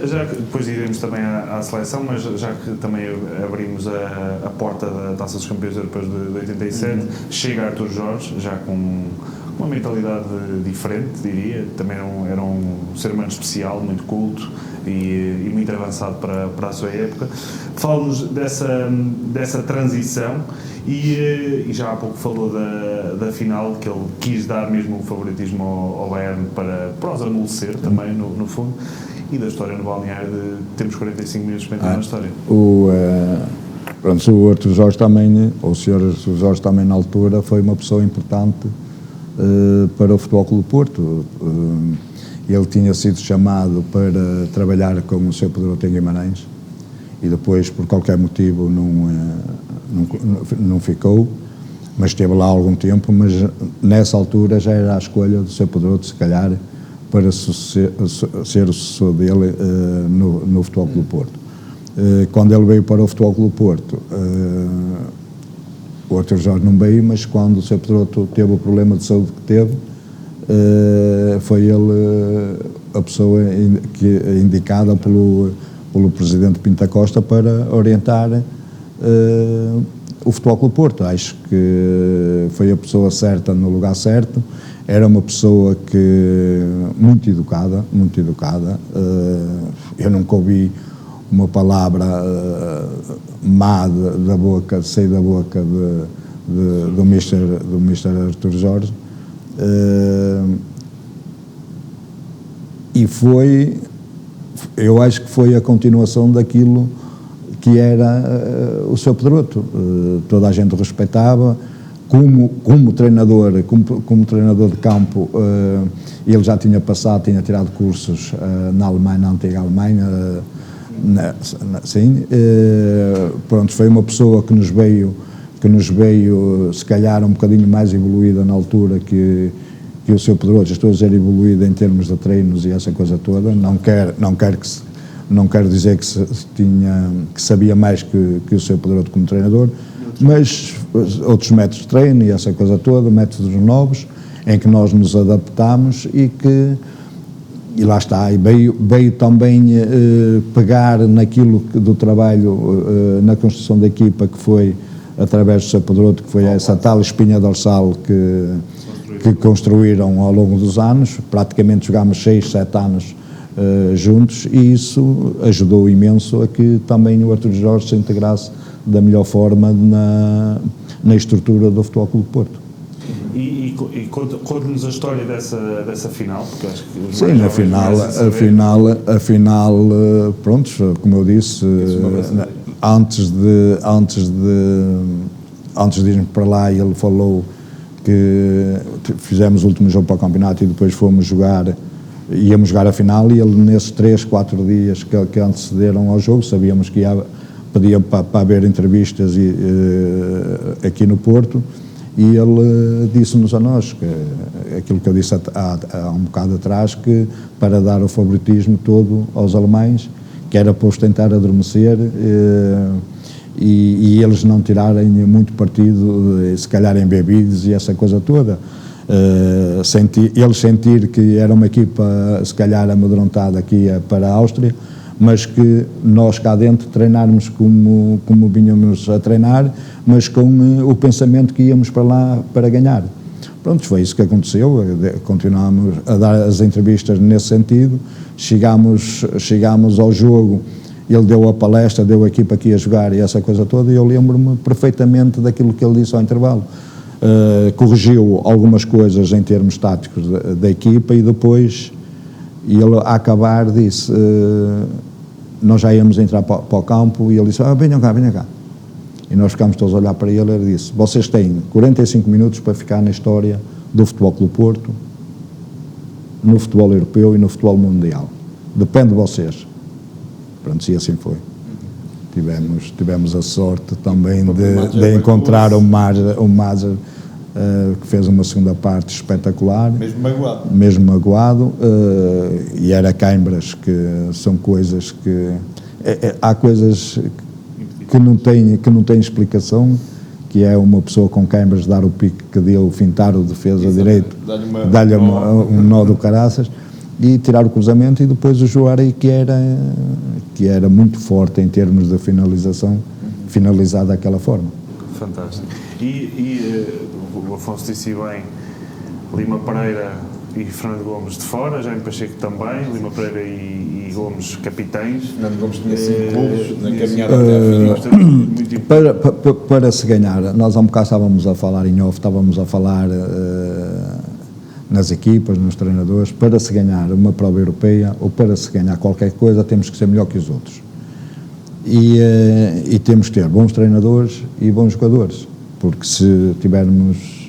Já que depois iremos também à seleção, mas já que também abrimos a porta da Taça dos Campeões Europeus de 87, chega Artur Jorge, já com uma mentalidade diferente, diria. Também era um ser humano especial, muito culto e muito avançado para a sua época. Fala-nos dessa transição e já há pouco falou da final, que ele quis dar mesmo o favoritismo ao Bayern para os amolecer também, no fundo, e da história no balneário de temos 45 minutos para entrar na história. O Artur Jorge também, o Sr. Artur Jorge também na altura foi uma pessoa importante para o Futebol Clube do Porto. Ele tinha sido chamado para trabalhar com o Sr. Pedroto em Guimarães e depois, por qualquer motivo, não ficou, mas esteve lá há algum tempo, mas nessa altura já era a escolha do Sr. Pedroto, se calhar, para ser o sucessor dele no Futebol Clube do Porto. Quando ele veio para o Futebol Clube do Porto, o Artur Jorge não veio, mas quando o Sr. Pedroto teve o problema de saúde que teve, foi ele a pessoa indicada pelo Presidente Pinto da Costa para orientar o Futebol Clube do Porto. Acho que foi a pessoa certa no lugar certo. Era uma pessoa muito educada. Eu nunca ouvi uma palavra má sair da boca do Mr. Artur Jorge. E eu acho que foi a continuação daquilo que era o Sr. Pedroto. Toda a gente o respeitava. Como treinador de campo, ele já tinha tirado cursos na Alemanha, na antiga Alemanha, pronto, foi uma pessoa que nos veio, se calhar, um bocadinho mais evoluída na altura que o Sr. Pedroto. Estou a dizer evoluída em termos de treinos e essa coisa toda. Não quero dizer que sabia mais que o Sr. Pedroto como treinador, mas outros métodos de treino e essa coisa toda, métodos novos, em que nós nos adaptámos e lá está, e veio também pegar naquilo do trabalho, na construção da equipa, que foi através do Sr. Pedroto, que foi essa tal espinha dorsal que construíram ao longo dos anos. Praticamente jogámos 6, 7 anos juntos, e isso ajudou imenso a que também o Artur Jorge se integrasse da melhor forma na estrutura do Futebol Clube do Porto. E conte-nos a história dessa final, porque acho que... Sim, a final, pronto, como eu disse, antes de irmos para lá, ele falou que fizemos o último jogo para o campeonato e depois íamos jogar a final, e ele, nesses 3, 4 dias que antecederam ao jogo, sabíamos que pedia para haver entrevistas aqui no Porto, e ele disse-nos a nós, aquilo que eu disse há um bocado atrás, que para dar o favoritismo todo aos alemães, que era para os tentar adormecer e eles não tirarem muito partido, se calhar em bebidas e essa coisa toda. Eles sentir que era uma equipa, se calhar, amedrontada que ia para a Áustria, mas que nós cá dentro treinarmos como vinhamos a treinar, mas com o pensamento que íamos para lá para ganhar. Pronto, foi isso que aconteceu. Continuámos a dar as entrevistas nesse sentido. Chegámos ao jogo, ele deu a palestra, deu a equipa que ia jogar e essa coisa toda, e eu lembro-me perfeitamente daquilo que ele disse ao intervalo. Corrigiu algumas coisas em termos táticos da equipa, e depois ele, a acabar, disse, nós já íamos entrar para o campo, e ele disse, venham cá. E nós ficámos todos a olhar para ele, e ele disse, vocês têm 45 minutos para ficar na história do Futebol Clube do Porto, no futebol europeu e no futebol mundial. Depende de vocês. Pronto, e assim foi. Tivemos a sorte também de encontrar o Mazer que fez uma segunda parte espetacular. Mesmo magoado. E era Cãibras, que são coisas que... há coisas que não têm explicação, que é uma pessoa com Cãibras dar o pique que deu, fintar o defesa direito, dar-lhe um nó do caraças, e tirar o cruzamento, e depois o Juari, que era muito forte em termos de finalização, finalizar daquela forma. Fantástico. E o Afonso disse bem, Lima Pereira e Fernando Gomes de fora, Jaime Pacheco também, Lima Pereira e Gomes capitães. Fernando Gomes tinha 5 golos na caminhada até à final. Para se ganhar, nós há um bocado estávamos a falar em off, estávamos a falar nas equipas, nos treinadores, para se ganhar uma prova europeia ou para se ganhar qualquer coisa, temos que ser melhor que os outros. E temos que ter bons treinadores e bons jogadores, porque se tivermos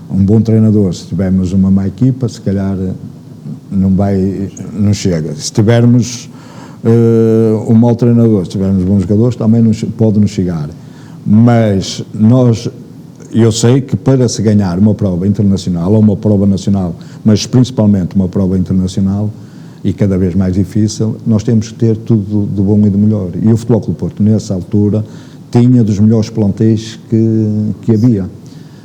um bom treinador, se tivermos uma má equipa, se calhar não chega. Se tivermos um mau treinador, se tivermos bons jogadores, também pode não chegar. Mas eu sei que para se ganhar uma prova internacional, ou uma prova nacional, mas principalmente uma prova internacional, e cada vez mais difícil, nós temos que ter tudo de bom e de melhor. E o Futebol Clube do Porto, nessa altura, tinha dos melhores plantéis que havia.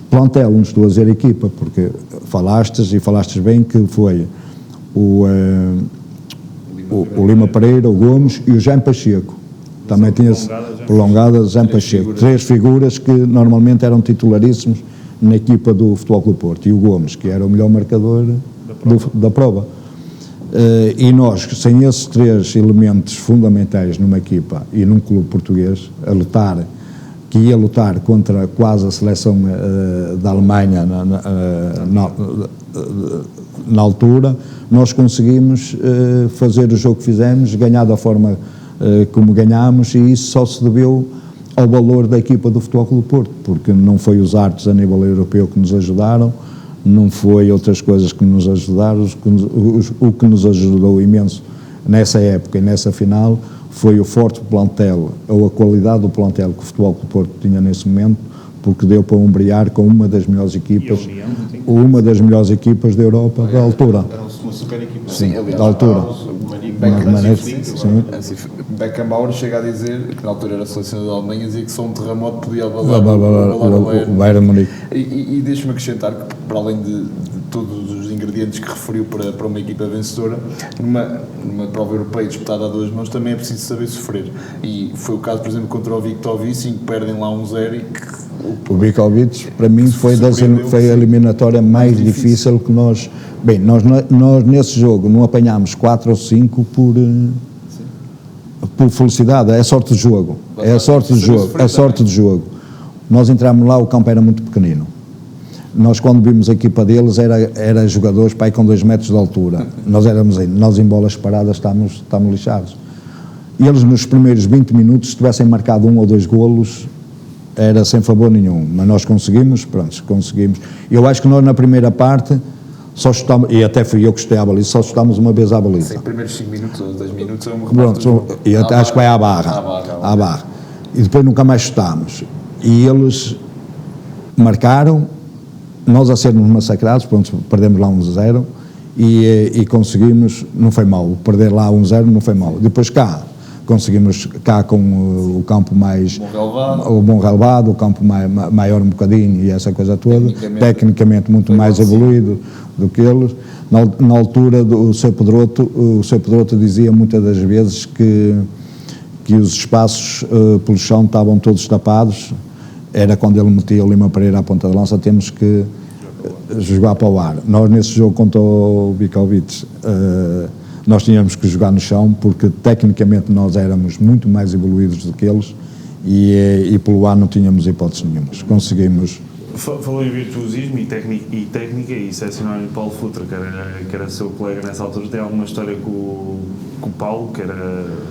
Plantel, não estou a dizer equipa, porque falaste bem que foi o Lima Pereira, o Gomes e o Jaime Pacheco. Também tinha prolongada Jaime Pacheco. 3 figuras que normalmente eram titularíssimos na equipa do Futebol Clube do Porto. E o Gomes, que era o melhor marcador da prova. E nós, sem esses 3 elementos fundamentais numa equipa e num clube português, que ia lutar contra quase a seleção da Alemanha na altura, nós conseguimos fazer o jogo que fizemos, ganhar da forma como ganhámos, e isso só se deveu ao valor da equipa do Futebol Clube do Porto, porque não foi os árbitros a nível europeu que nos ajudaram, não foi outras coisas que nos ajudaram, o que nos ajudou imenso nessa época e nessa final foi o forte plantel, ou a qualidade do plantel que o Futebol Clube do Porto tinha nesse momento, porque deu para umbrear com uma das melhores equipas, da Europa da altura. Era uma super equipa. Sim, da altura. Beckenbauer chega a dizer que na altura era selecionador da Alemanha, dizia que só um terremoto podia abalar o Bayern Munique. E deixa-me acrescentar que, para além de todos os ingredientes que referiu para uma equipa vencedora, numa prova europeia disputada a 2 mãos, também é preciso saber sofrer. E foi o caso, por exemplo, contra o Viktovic, em que perdem lá 1-0 e que... O Viktovic, para mim, foi a eliminatória mais difícil que nós... Bem, nós nesse jogo não apanhámos 4 ou 5 por felicidade, é sorte de jogo. É sorte de jogo. Nós entramos lá, o campo era muito pequenino. Nós, quando vimos a equipa deles, era jogadores para aí com 2 metros de altura. Nós em bolas paradas estamos lixados. E eles, nos primeiros 20 minutos, se tivessem marcado 1 ou 2 golos, era sem favor nenhum. Mas nós conseguimos. Eu acho que nós, na primeira parte, só chutámos, e até fui eu que chutei à baliza, só chutámos uma vez à baliza. Sim, primeiros 5 minutos ou 10 minutos é um Pronto, e até acho que vai à barra. E depois nunca mais chutámos. E eles marcaram, nós a sermos massacrados, pronto, perdemos lá 1-0 e conseguimos, não foi mal, perder lá 1-0 não foi mal. Depois conseguimos com o campo mais bom relevado, o campo maior um bocadinho e essa coisa toda, tecnicamente muito mais evoluído do que eles. Na altura do Sr. Pedroto dizia muitas das vezes que os espaços pelo chão estavam todos tapados. Era quando ele metia o Lima Pereira à ponta de lança, temos que jogar para o ar. Nós, nesse jogo contra o Viktovic, nós tínhamos que jogar no chão, porque tecnicamente nós éramos muito mais evoluídos do que eles e pelo ar não tínhamos hipótese nenhuma. Conseguimos. Falou em virtuosismo e técnica e selecionar o Paulo Futre, que era seu colega nessa altura. Tem alguma história com o Paulo, que era...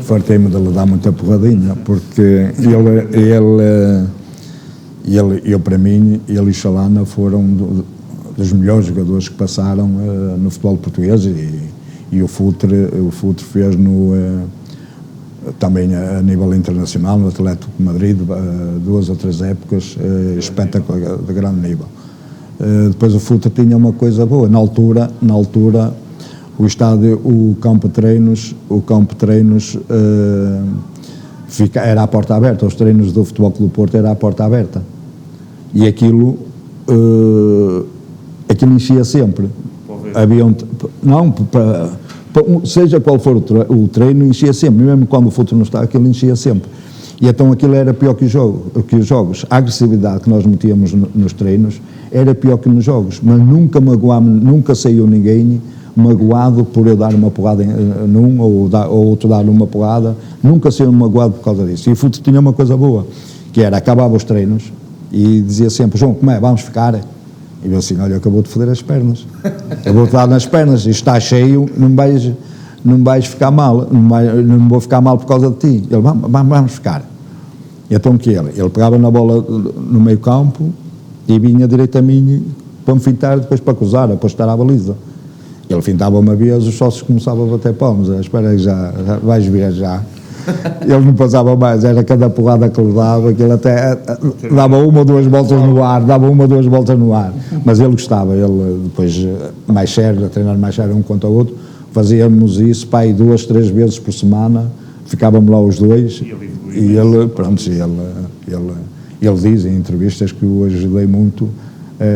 Fartei-me de lhe dar muita porradinha, porque ele para mim, ele e Chalana foram dos melhores jogadores que passaram no futebol português, e o Futre fez também a nível internacional, no Atlético de Madrid, 2 ou 3 épocas espetaculares, de grande nível. Depois o Futre tinha uma coisa boa, na altura o estádio, o campo de treinos era à porta aberta, os treinos do Futebol Clube do Porto era à porta aberta, e aquilo enchia sempre. Seja qual for o treino, enchia sempre, mesmo quando o Futre não estava, aquilo enchia sempre. E então aquilo era pior que os jogos. A agressividade que nós metíamos nos treinos era pior que nos jogos, mas nunca saiu ninguém magoado por eu dar uma porrada num ou outro dar uma porrada, nunca saiu magoado por causa disso. E o Futre tinha uma coisa boa, que era, acabava os treinos e dizia sempre: João, como é, vamos ficar? E eu assim: olha, acabou de foder as pernas, eu vou-te dar nas pernas, isto está cheio, não vais ficar mal, não vou ficar mal por causa de ti. Ele: vamos ficar. E então que ele pegava na bola no meio campo e vinha direito a mim para me fintar, depois para cruzar, para estar à baliza. Ele fintava uma vez, os sócios começavam a bater palmas: espera aí, já vais ver já. Ele não passava mais, era cada porrada que lhe dava, que ele até dava 1 ou 2 voltas no ar, mas ele gostava. Ele depois, mais sério, a treinar mais sério um contra o outro, fazíamos isso, pai, 2, 3 vezes por semana, ficávamos lá os dois, e ele diz em entrevistas que eu ajudei muito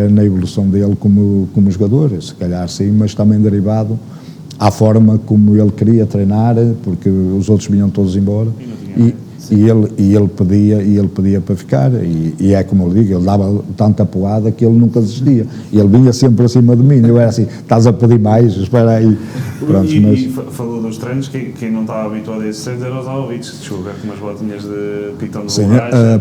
na evolução dele como jogador, se calhar sim, mas também derivado à forma como ele queria treinar, porque os outros vinham todos embora, e ele pedia para ficar, e é como eu digo, ele dava tanta porrada que ele nunca desistia, e ele vinha sempre acima de mim, eu era assim: estás a pedir mais, espera aí. Pronto, e falou dos treinos, quem não estava habituado a esses treinos era os Alvites, que jogar com umas botinhas de pitão de borracha.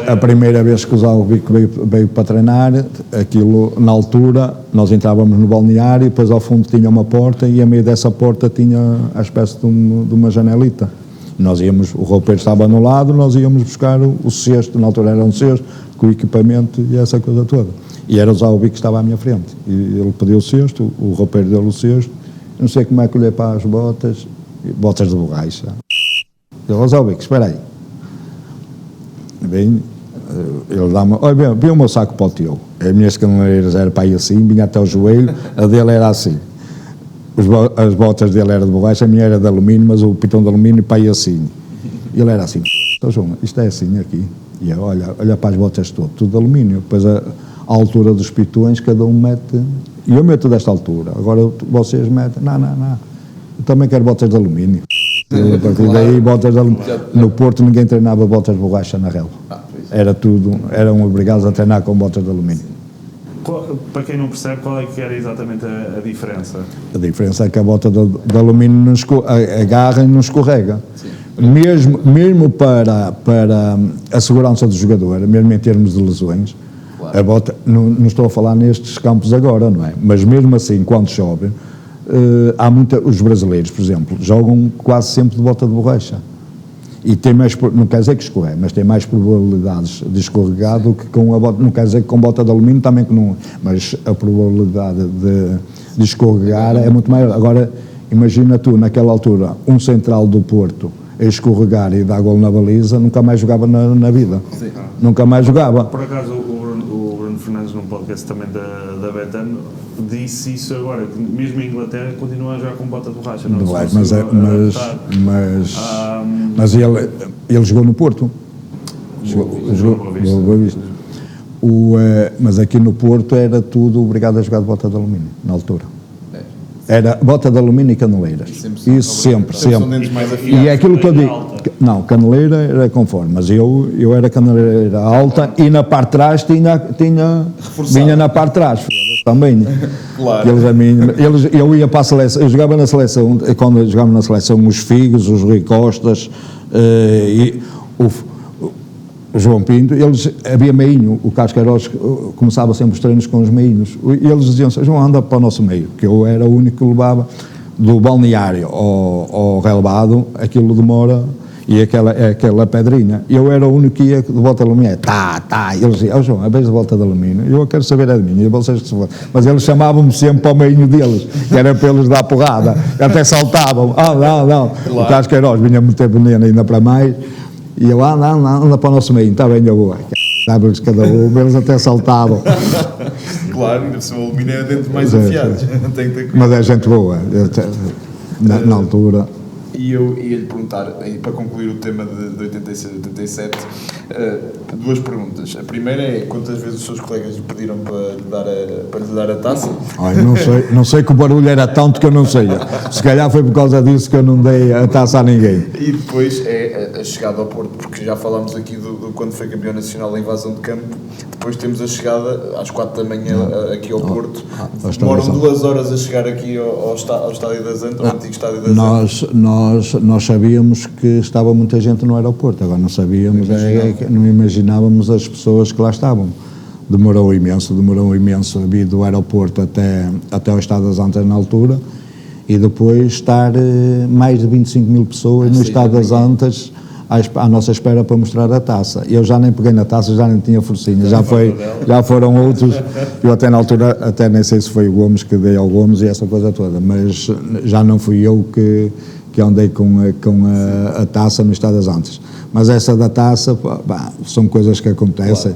A primeira vez que os Alvites veio para treinar, aquilo, na altura, nós entrávamos no balneário, e depois ao fundo tinha uma porta, e a meio dessa porta tinha a espécie de uma janelita. Nós íamos, o roupeiro estava no lado, nós íamos buscar o cesto, na altura era um cesto, com o equipamento e essa coisa toda. E era o Zalbi que estava à minha frente, e ele pediu o cesto, o roupeiro deu o cesto, não sei como é que olhei para as botas de borracha. Eu: Zalbi, espera aí. Bem, ele dá-me: olha, vem o meu saco para o teu. As minhas caneleiras eram para aí assim, vinha até o joelho, a dele era assim. As botas dele eram de borracha, a minha era de alumínio, mas o pitão de alumínio para aí assim. Ele era assim: então, João, isto é assim aqui. E eu: olha para as botas todas, tudo de alumínio. Depois a altura dos pitões, cada um mete, e eu meto desta altura, agora vocês metem, não, eu também quero botas de alumínio. A partir daí, botas de alumínio. No Porto ninguém treinava botas de borracha na relva. Eram obrigados a treinar com botas de alumínio. Para quem não percebe, qual é que era exatamente a diferença? A diferença é que a bota de alumínio agarra e não escorrega. Mesmo para a segurança do jogador, mesmo em termos de lesões, a bota, não estou a falar nestes campos agora, não é? Mas mesmo assim, quando chove, os brasileiros, por exemplo, jogam quase sempre de bota de borracha. E tem mais, não quer dizer que escorrega, mas tem mais probabilidades de escorregar do que com a bota, não quer dizer que com bota de alumínio também que não, mas a probabilidade de escorregar é muito maior. Agora, imagina tu, naquela altura, um central do Porto a escorregar e dar gol na baliza, nunca mais jogava na vida. Sim. Nunca mais jogava. Por acaso, o Bruno Fernandes, num podcast também da Betano, disse isso agora, que mesmo em Inglaterra continua a jogar com bota de borracha. Não, mas ele jogou no Porto. Mas aqui no Porto era tudo obrigado a jogar de bota de alumínio, na altura. Era bota de alumínio e caneleiras. Isso sempre. E é aquilo que eu digo. Não, caneleira era conforme, mas eu era caneleira alta e na parte de trás vinha na parte de trás também. Claro. Eu ia para a seleção, eu jogava na seleção, quando eu jogava na seleção, os Figos, os Rui Costas e o João Pinto, havia meinho, o Carlos Queiroz começava sempre os treinos com os meinhos, e eles diziam: João, anda para o nosso meio, que eu era o único que levava do balneário ao relevado, aquilo demora, e aquela pedrinha. Eu era o único que ia de volta de alumínio. E eles diziam, João, a vez de volta de alumínio, eu quero saber a de mim, e vocês que se for. Mas eles chamavam-me sempre para o meio deles, que era para eles dar porrada, até saltavam, não. O Carlos Queiroz vinha meter veneno ainda para mais, e eu, anda para o nosso meio, está bem, eu vou. Dava-lhes cada um, eles até saltavam. Claro, ainda se o alumínio é dentro mais afiados. Tem que ter cuidado. Mas é gente boa, na altura. E eu ia-lhe perguntar, e para concluir o tema de 86 e 87, duas perguntas. A primeira é, quantas vezes os seus colegas lhe pediram para lhe dar a taça? Olha, não sei que o barulho era tanto que eu não sei. Se calhar foi por causa disso que eu não dei a taça a ninguém. E depois é a chegada ao Porto, porque já falámos aqui do quando foi campeão nacional da invasão de campo. Depois temos a chegada às 4 da manhã aqui ao Porto. Demoram 2 horas a chegar aqui ao Estádio das Antas, ao antigo Estádio das Antas. Nós sabíamos que estava muita gente no aeroporto, agora não sabíamos, não imaginávamos as pessoas que lá estavam. Demorou imenso a vir do aeroporto até ao Estádio das Antas na altura, e depois estar mais de 25 mil pessoas no Estádio das Antas à nossa espera para mostrar a taça. Eu já nem peguei na taça, já nem tinha forcinha, já foram outros. Eu até na altura, até nem sei se foi o Gomes que dei ao Gomes e essa coisa toda, mas já não fui eu que andei com a taça no Estádio das Antas. Mas essa da taça, são coisas que acontecem.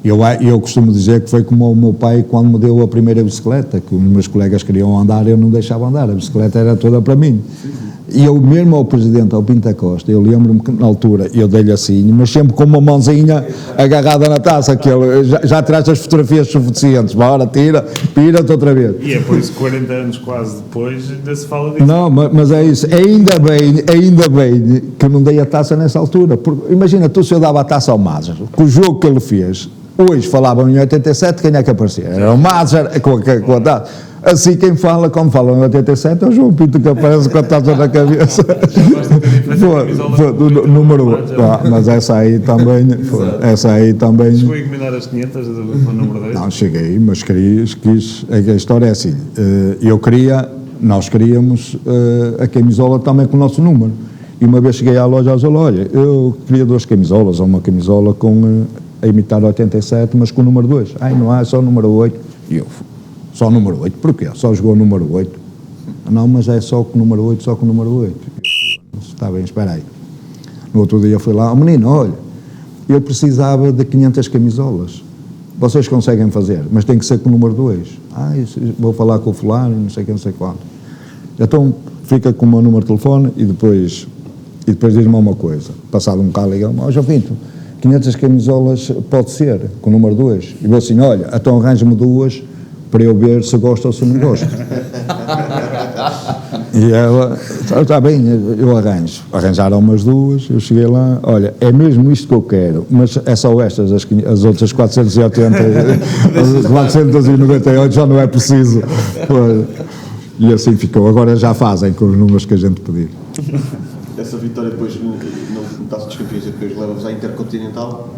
Eu costumo dizer que foi como o meu pai quando me deu a primeira bicicleta, que os meus colegas queriam andar, eu não deixava andar, a bicicleta era toda para mim. E eu mesmo ao presidente, ao Pinto da Costa, eu lembro-me que na altura eu dei-lhe assim, mas sempre com uma mãozinha agarrada na taça, que ele já traz as fotografias suficientes, bora, pira-te outra vez. E é por isso que 40 anos quase depois ainda se fala disso. Não, mas é isso, ainda bem que eu não dei a taça nessa altura, porque imagina tu se eu dava a taça ao Mazar, com o jogo que ele fez, hoje falavam em 87, quem é que aparecia? Era o Mazar com a taça. Assim quem fala, quando falam em 87, é o João Pinto que aparece com a taça na cabeça. Número 1. Mas essa aí também. Chegou a encomendar as 500 do número 2? Não, cheguei, mas quis. A história é assim. Nós queríamos a camisola também com o nosso número. E uma vez cheguei à loja e disse: olha, eu queria 2 camisolas, ou uma camisola a imitar 87, mas com o número 2. Não há, só o número 8. E eu. Só o número 8, porquê? Só jogou o número 8? Não, mas é só com o número 8, só com o número 8. Está bem, espera aí. No outro dia fui lá, menino, olha, eu precisava de 500 camisolas. Vocês conseguem fazer, mas tem que ser com o número 2. Vou falar com o fulano, não sei quem, não sei quanto. Então, fica com o meu número de telefone e depois diz-me uma coisa. Passado um bocado, liga-me, João Pinto, 500 camisolas pode ser, com o número 2. E vou assim, olha, então arranja-me 2 para eu ver se gosto ou se não gosto. E ela, está bem, eu arranjo. Arranjaram umas 2, eu cheguei lá, olha, é mesmo isto que eu quero, mas é só estas, as outras 480, 498 já não é preciso. E assim ficou. Agora já fazem com os números que a gente pediu. Essa vitória depois no Taça dos Campeões e depois leva-vos à Intercontinental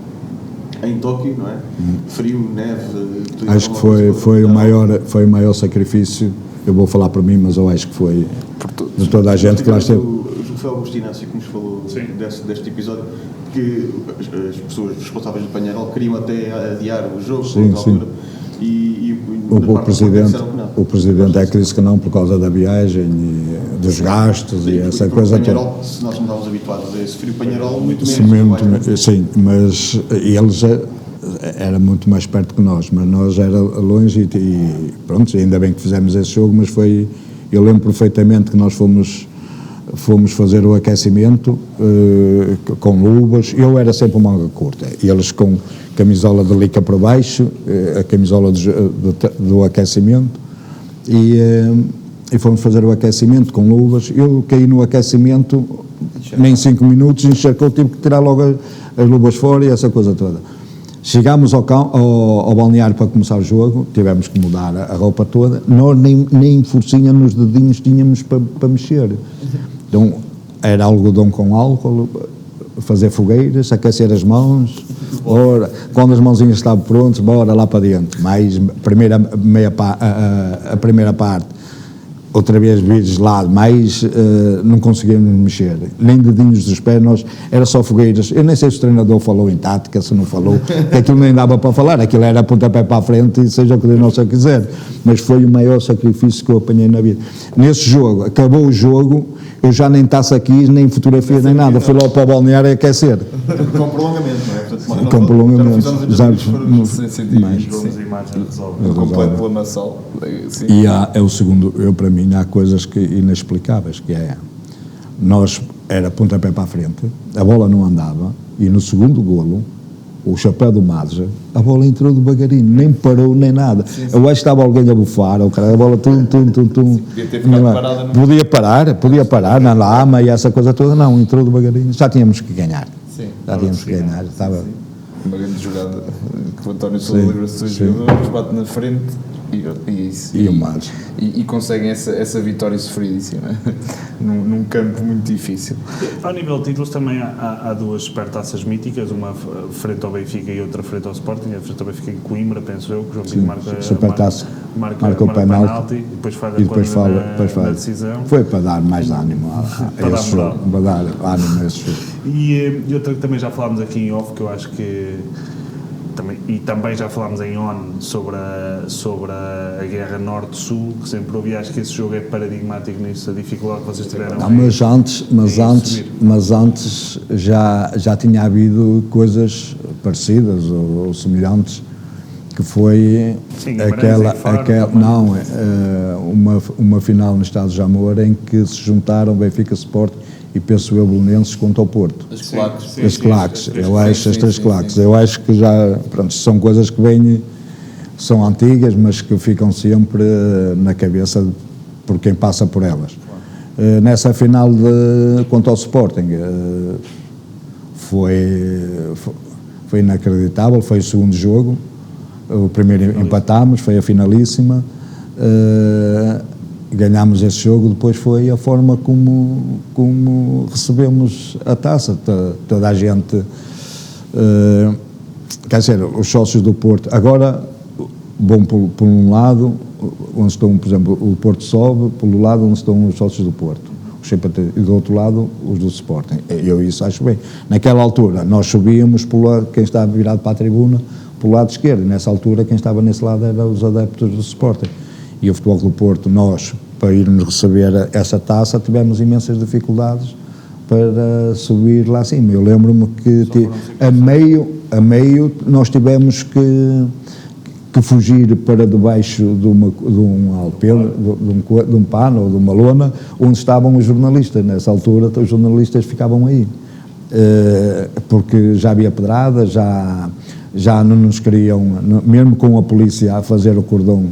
em Tóquio, não é? Frio, neve... Acho que foi o maior sacrifício. Eu vou falar por mim, mas eu acho que foi de toda a gente que lá esteve. Foi o Augusto Inácio que nos falou deste episódio, que as pessoas responsáveis do Panharol queriam até adiar o jogo na altura. O presidente é que disse que não por causa da viagem e dos gastos e essa coisa toda. Se nós não estávamos habituados a esse frio Panharol, muito menos. Sim, mas eles era muito mais perto que nós, mas nós era longe e pronto, ainda bem que fizemos esse jogo, mas eu lembro perfeitamente que nós fomos fazer o aquecimento com luvas. Eu era sempre manga curta, e eles com camisola de lica por baixo, a camisola do aquecimento, e fomos fazer o aquecimento com luvas. Eu caí no aquecimento, nem 5 minutos, encharcou, tive que tirar logo as luvas fora e essa coisa toda. Chegámos ao balneário para começar o jogo, tivemos que mudar a roupa toda, nós nem forcinha nos dedinhos tínhamos para mexer. Então, era algodão com álcool, fazer fogueiras, aquecer as mãos, quando as mãozinhas estavam prontas, bora lá para dentro. Mas a primeira parte, outra vez vires lá mais, não conseguimos mexer, nem dedinhos dos pés, era só fogueiras. Eu nem sei se o treinador falou em tática, se não falou, que aquilo nem dava para falar, aquilo era pontapé para a frente e seja o que Deus nosso quiser, mas foi o maior sacrifício que eu apanhei na vida. Nesse jogo, acabou o jogo, eu já nem taça aqui, nem fotografia, nem nada, fui logo para o balneário a aquecer. Com prolongamento, não é? Portanto, Com prolongamento, já mais. Jogos e imagens resolvem. Completo lamaçol. E é o segundo, para mim há coisas inexplicáveis, que é, era pontapé para a frente, a bola não andava, e no segundo golo, o chapéu do Madja, a bola entrou devagarinho, nem parou nem nada. Eu acho que estava alguém a bufar, a bola tum. Podia ter ficado parada. Podia parar na lama e essa coisa toda, não, entrou devagarinho, já tínhamos que ganhar. Já tínhamos que ganhar, estava... Uma grande jogada que o António Sousa livra-se dos jogadores, bate na frente e o Madja. E conseguem essa vitória sofridíssima num campo muito difícil. Ao nível de títulos também há duas supertaças míticas, uma frente ao Benfica e outra frente ao Sporting, a frente ao Benfica em Coimbra, penso eu, que o João Pinto marca o penalti e depois faz a decisão. Foi para dar mais ânimo a esse jogo, para dar ânimo a esse jogo. E outra que também já falámos aqui em off, que eu acho que também já falámos em on sobre a guerra Norte-Sul, que sempre ouvi, acho que esse jogo é paradigmático nisso, a dificuldade que vocês tiveram. Não, mas antes já tinha havido coisas parecidas ou semelhantes, que foi uma final no Estado de Jamor em que se juntaram Benfica, Sport e penso eu Belenenses contra o Porto. As claques, eu acho, as três claques. Eu acho que já, pronto, são coisas que são antigas, mas que ficam sempre na cabeça por quem passa por elas. Nessa final contra o Sporting, foi inacreditável, foi o segundo jogo, o primeiro empatámos, foi a finalíssima, ganhámos esse jogo, depois foi a forma como recebemos a taça, toda a gente, quer dizer, os sócios do Porto, agora vão por um lado, onde estão, por exemplo, o Porto sobe, pelo lado onde estão os sócios do Porto, e do outro lado os do Sporting. Eu isso acho bem. Naquela altura nós subíamos, quem estava virado para a tribuna, pelo lado esquerdo, e nessa altura quem estava nesse lado eram os adeptos do Sporting. E o Futebol Clube Porto, nós, para irmos receber essa taça, tivemos imensas dificuldades para subir lá acima. Eu lembro-me que a meio nós tivemos que fugir para debaixo de um alpendre, de um pano ou de uma lona, onde estavam os jornalistas. Nessa altura os jornalistas ficavam aí, porque já havia pedrada, já não nos queriam, mesmo com a polícia a fazer o cordão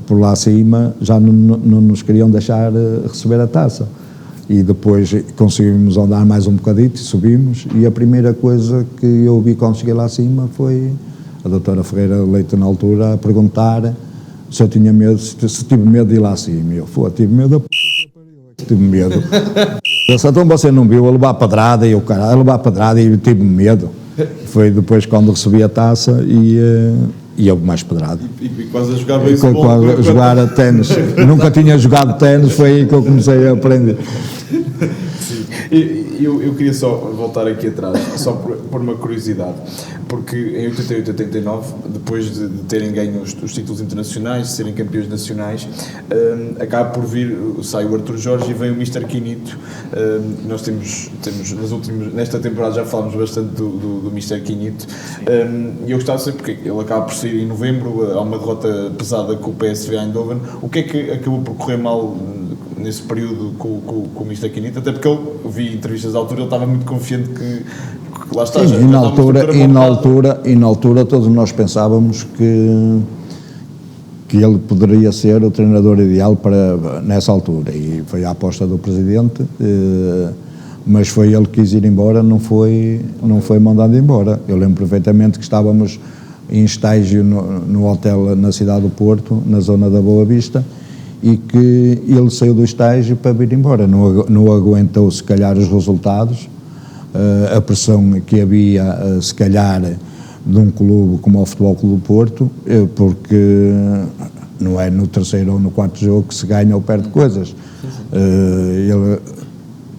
por lá acima, já não nos queriam deixar receber a taça. E depois conseguimos andar mais um bocadito e subimos, e a primeira coisa que eu vi quando cheguei lá acima foi a doutora Ferreira Leite, na altura, a perguntar se eu tinha medo, se tive medo de ir lá acima. E eu tive medo tive medo. Então você não viu a levar pedrada, e eu, cara, a levar pedrada, e eu tive medo. Foi depois quando recebi a taça e houve mais pedrada. E quase a jogar beisebol. Quase a jogar ténis. Nunca tinha jogado ténis, foi aí que eu comecei a aprender. Eu queria só voltar aqui atrás, só por uma curiosidade, porque em 88 e 89, depois de terem ganho os títulos internacionais, de serem campeões nacionais, acaba por sai o Arthur Jorge e vem o Mr. Quinito. Nós temos nesta temporada já falámos bastante do Mr. Quinito, e eu gostava de saber porque ele acaba por sair em novembro, há uma derrota pesada com o PSV Eindhoven. O que é que acabou por correr mal nesse período com o Mr. Quinito? Até porque eu vi entrevistas à altura, ele estava muito confiante que lá está. Sim, e na altura todos nós pensávamos que ele poderia ser o treinador ideal para nessa altura, e foi a aposta do presidente, mas foi ele que quis ir embora, não foi mandado embora. Eu lembro perfeitamente que estávamos em estágio no hotel na cidade do Porto, na zona da Boa Vista, e que ele saiu do estágio para vir embora, não aguentou se calhar os resultados, a pressão que havia se calhar de um clube como o Futebol Clube do Porto, porque não é no terceiro ou no quarto jogo que se ganha ou perde coisas. Ele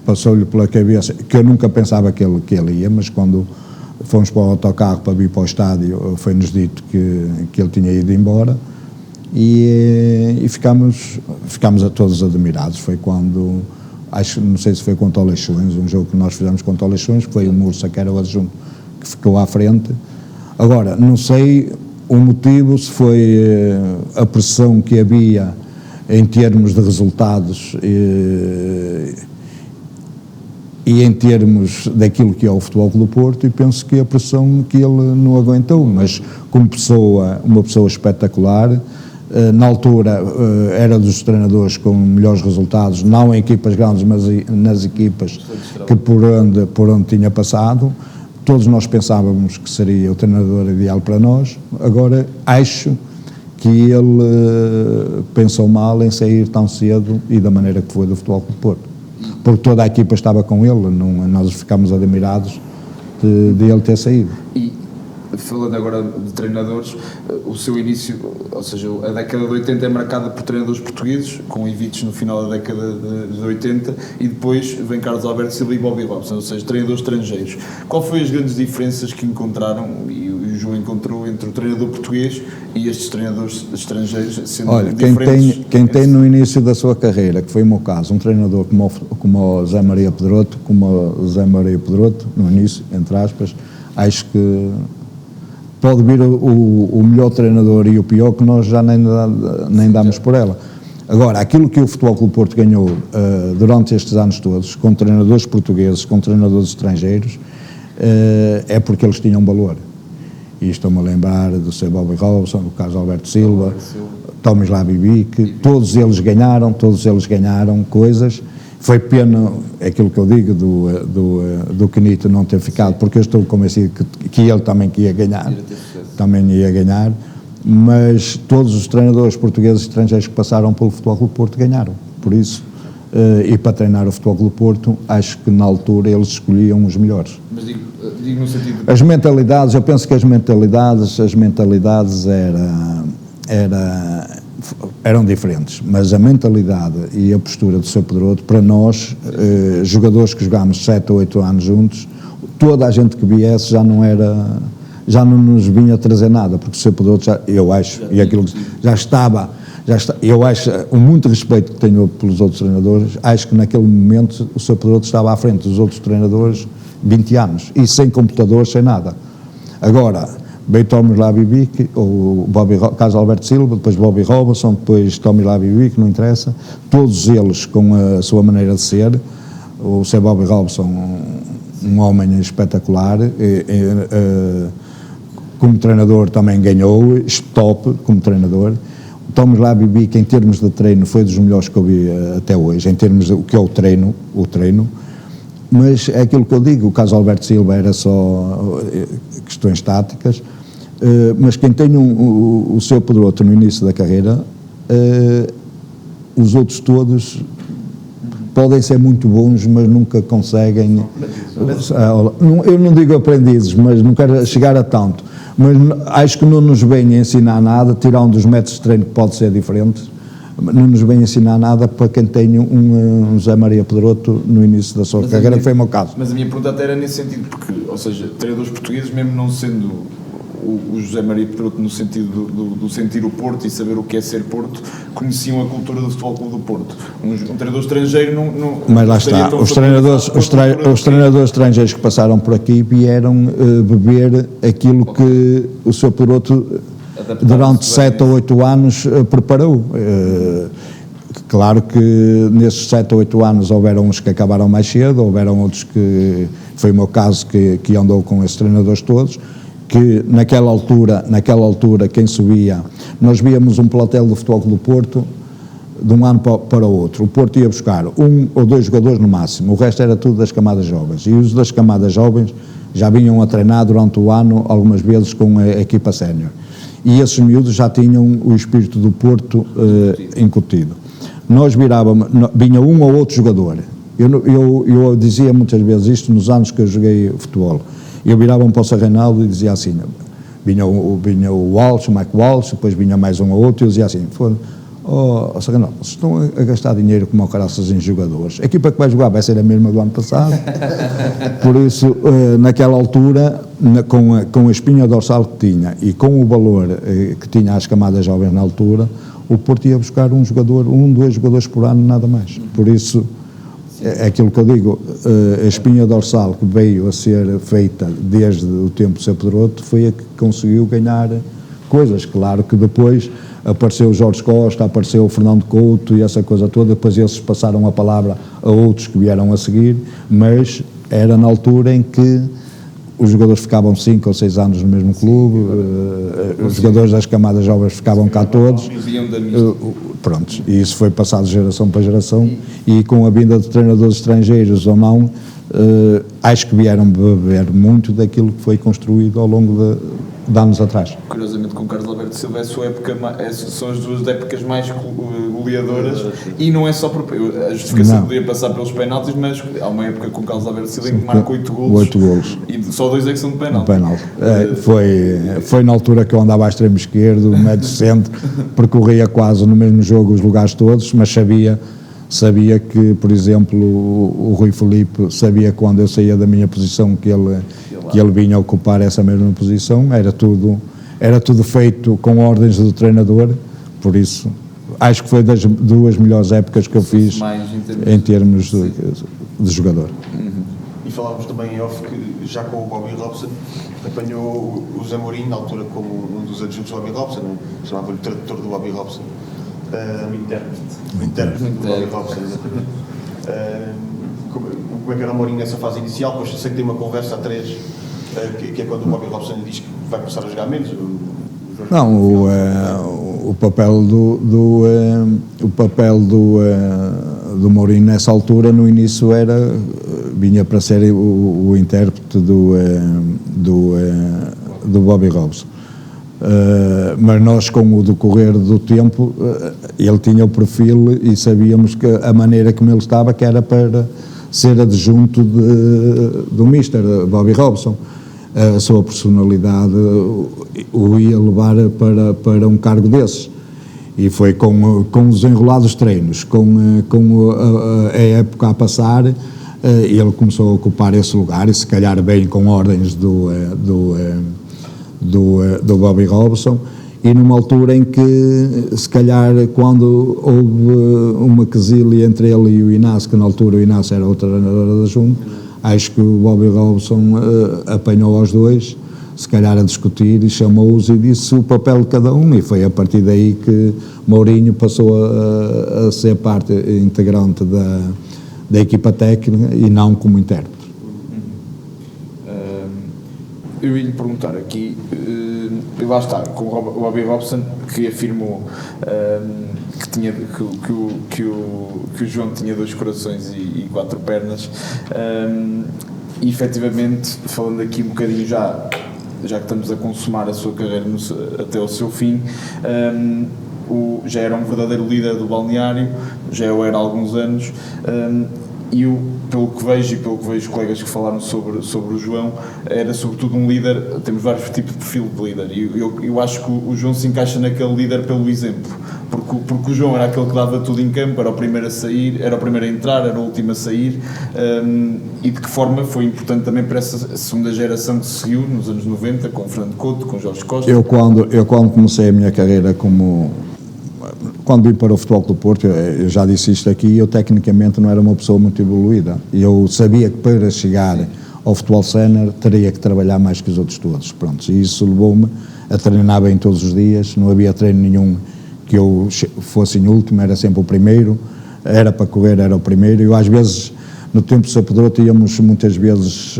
passou-lhe pela cabeça, que eu nunca pensava que ele ia, mas quando fomos para o autocarro para vir para o estádio, foi-nos dito que ele tinha ido embora, e ficámos a todos admirados. Foi quando, não sei se foi contra o Leixões, um jogo que nós fizemos contra o Leixões, que foi o Mursa, que era o adjunto, que ficou à frente. Agora, não sei o motivo, se foi a pressão que havia em termos de resultados e em termos daquilo que é o Futebol Clube do Porto, e penso que a pressão que ele não aguentou, mas como pessoa, uma pessoa espetacular. Na altura era dos treinadores com melhores resultados, não em equipas grandes, mas nas equipas que por onde tinha passado. Todos nós pensávamos que seria o treinador ideal para nós. Agora acho que ele pensou mal em sair tão cedo e da maneira que foi do Futebol Clube do Porto, porque toda a equipa estava com ele. Nós ficámos admirados de ele ter saído. E falando agora de treinadores, o seu início, ou seja, a década de 80 é marcada por treinadores portugueses, com evites no final da década de 80, e depois vem Carlos Alberto Silva e Bobby Robson, ou seja, treinadores estrangeiros. Qual foi as grandes diferenças que encontraram, e o João encontrou, entre o treinador português e estes treinadores estrangeiros, sendo diferentes? Quem tem no início da sua carreira, que foi o meu caso, um treinador como o Zé Maria Pedroto, no início, entre aspas, acho que pode vir o melhor treinador e o pior, que nós já nem damos por ela. Agora, aquilo que o Futebol Clube do Porto ganhou durante estes anos todos, com treinadores portugueses, com treinadores estrangeiros, é porque eles tinham valor. E estou-me a lembrar do Sr. Bobby Robson, do Carlos Alberto Silva, Tomislav Ibic, todos eles ganharam coisas. Foi pena, aquilo que eu digo, do Canito não ter ficado, porque eu estou convencido que ele também ia ganhar, mas todos os treinadores portugueses e estrangeiros que passaram pelo Futebol Clube do Porto ganharam. Por isso, e para treinar o Futebol Clube do Porto, acho que na altura eles escolhiam os melhores. Mas digo no sentido... As mentalidades, eu penso que as mentalidades eram diferentes, mas a mentalidade e a postura do Sr. Pedroto, para nós, jogadores que jogámos 7 ou 8 anos juntos, toda a gente que viesse já não nos vinha trazer nada, porque o Sr. Pedroto, eu acho, com muito respeito que tenho pelos outros treinadores, acho que naquele momento o Sr. Pedroto estava à frente dos outros treinadores 20 anos, e sem computadores, sem nada. Agora, veio Tomislav Ibic, ou Carlos Alberto Silva, depois Bobby Robson, depois Tomislav Ibic, não interessa, todos eles com a sua maneira de ser. O Sr. Bobby Robson, um homem espetacular, como treinador também ganhou, top como treinador. O Tomislav Ibic, em termos de treino, foi dos melhores que eu vi até hoje, em termos do que é o treino, mas é aquilo que eu digo, o Carlos Alberto Silva era só questões táticas, mas quem tem o seu Pedroto no início da carreira, os outros todos podem ser muito bons, mas nunca conseguem, eu não digo aprendizes, mas não quero chegar a tanto, mas acho que não nos vem ensinar nada, tirar um dos métodos de treino que pode ser diferente, não nos vem ensinar nada para quem tem um Zé Maria Pedroto no início da sua carreira, que foi o meu caso. Mas a minha pergunta até era nesse sentido, porque, ou seja, treinadores portugueses, mesmo não sendo o José Maria Pedroto no sentido do sentir o Porto e saber o que é ser Porto, conheciam a cultura do Futebol Clube do Porto. Um treinador estrangeiro não mas lá está, os treinadores estrangeiros que passaram por aqui vieram beber aquilo que o Sr. Pedroto durante 7 ou 8 anos preparou. Claro que nesses 7 ou 8 anos houveram uns que acabaram mais cedo, houveram outros que, foi o meu caso, que andou com esses treinadores todos, que naquela altura quem subia, nós víamos um plantel do Futebol Clube do Porto de um ano para o outro. O Porto ia buscar 1 ou 2 jogadores no máximo, o resto era tudo das camadas jovens, e os das camadas jovens já vinham a treinar durante o ano, algumas vezes com a equipa sénior. E esses miúdos já tinham o espírito do Porto incutido. Nós vinha um ou outro jogador. Eu dizia muitas vezes isto nos anos que eu joguei futebol. Eu virava-me para o Sr. Reinaldo e dizia assim, vinha o Walsh, o Mike Walsh, depois vinha mais um ou outro, e eu dizia assim, Saganol, vocês estão a gastar dinheiro como caraças em jogadores, a equipa que vai jogar vai ser a mesma do ano passado, por isso, naquela altura, com a espinha dorsal que tinha e com o valor que tinha as camadas jovens na altura, o Porto ia buscar dois jogadores por ano, nada mais, por isso, é aquilo que eu digo, a espinha dorsal que veio a ser feita desde o tempo de Sr. Pedroto foi a que conseguiu ganhar coisas. Claro que depois apareceu o Jorge Costa, apareceu o Fernando Couto e essa coisa toda, depois eles passaram a palavra a outros que vieram a seguir, mas era na altura em que os jogadores ficavam 5 ou 6 anos no mesmo clube, os jogadores das camadas jovens ficavam cá todos, pronto, e isso foi passado de geração para geração, e com a vinda de treinadores estrangeiros ou não, acho que vieram beber muito daquilo que foi construído ao longo de anos atrás. Curiosamente, com Carlos Alberto Silva, é a sua época, são as duas épocas mais goleadoras, e não é só por a justificação podia passar pelos penaltis, mas há uma época com Carlos Alberto Silva em que marca 8 golos, e só 2 é que são de penalti. Foi na altura que eu andava à extremo esquerdo, médio centro, percorria quase no mesmo jogo os lugares todos, mas sabia que, por exemplo, o Rui Filipe sabia quando eu saía da minha posição que ele vinha a ocupar essa mesma posição, era tudo feito com ordens do treinador, por isso acho que foi das 2 melhores épocas que eu fiz em termos de jogador. E falávamos também em off que já com o Bobby Robson apanhou o Zé Mourinho na altura como um dos adjuntos do Bobby Robson, né? Chamava-lhe o tradutor do Bobby Robson. O intérprete do Bobby Robson. Como é que era o Mourinho nessa fase inicial? Pois sei que tem uma conversa a 3, que é quando o Bobby Robson lhe diz que vai começar a jogar menos. Não, o papel do Mourinho nessa altura, no início, vinha para ser o intérprete do Bobby Robson. Mas nós, com o decorrer do tempo, ele tinha o perfil e sabíamos que a maneira como ele estava, que era para ser adjunto do Mister Bobby Robson. A sua personalidade o ia levar para um cargo desses, e foi com os enrolados treinos, com a época a passar, ele começou a ocupar esse lugar, e se calhar bem com ordens do Bobby Robson, e numa altura em que, se calhar, quando houve uma quesilha entre ele e o Inácio, que na altura o Inácio era o treinador adjunto, acho que o Bobby Robson apanhou aos dois, se calhar a discutir, e chamou-os e disse o papel de cada um, e foi a partir daí que Mourinho passou a ser parte integrante da equipa técnica e não como intérprete. Eu ia lhe perguntar aqui, lá está, com o Bobby Robson, que afirmou que o João tinha 2 corações e 4 pernas, e efetivamente, falando aqui um bocadinho já que estamos a consumar a sua carreira até ao seu fim, já era um verdadeiro líder do balneário, já o era há alguns anos, e pelo que vejo colegas que falaram sobre o João, era sobretudo um líder. Temos vários tipos de perfil de líder, e eu acho que o João se encaixa naquele líder pelo exemplo, porque o João era aquele que dava tudo em campo, era o primeiro a sair, era o primeiro a entrar, era o último a sair, e de que forma foi importante também para essa segunda geração que se seguiu nos anos 90, com o Fernando Couto, com o Jorge Costa. Eu quando comecei a minha carreira quando vim para o Futebol Clube do Porto, eu já disse isto aqui, eu tecnicamente não era uma pessoa muito evoluída. Eu sabia que para chegar ao futebol sénior teria que trabalhar mais que os outros todos. Pronto, e isso levou-me a treinar bem todos os dias, não havia treino nenhum que eu fosse em último, era sempre o primeiro, era para correr, era o primeiro. Eu às vezes, no tempo de Sr. Pedroto, íamos muitas vezes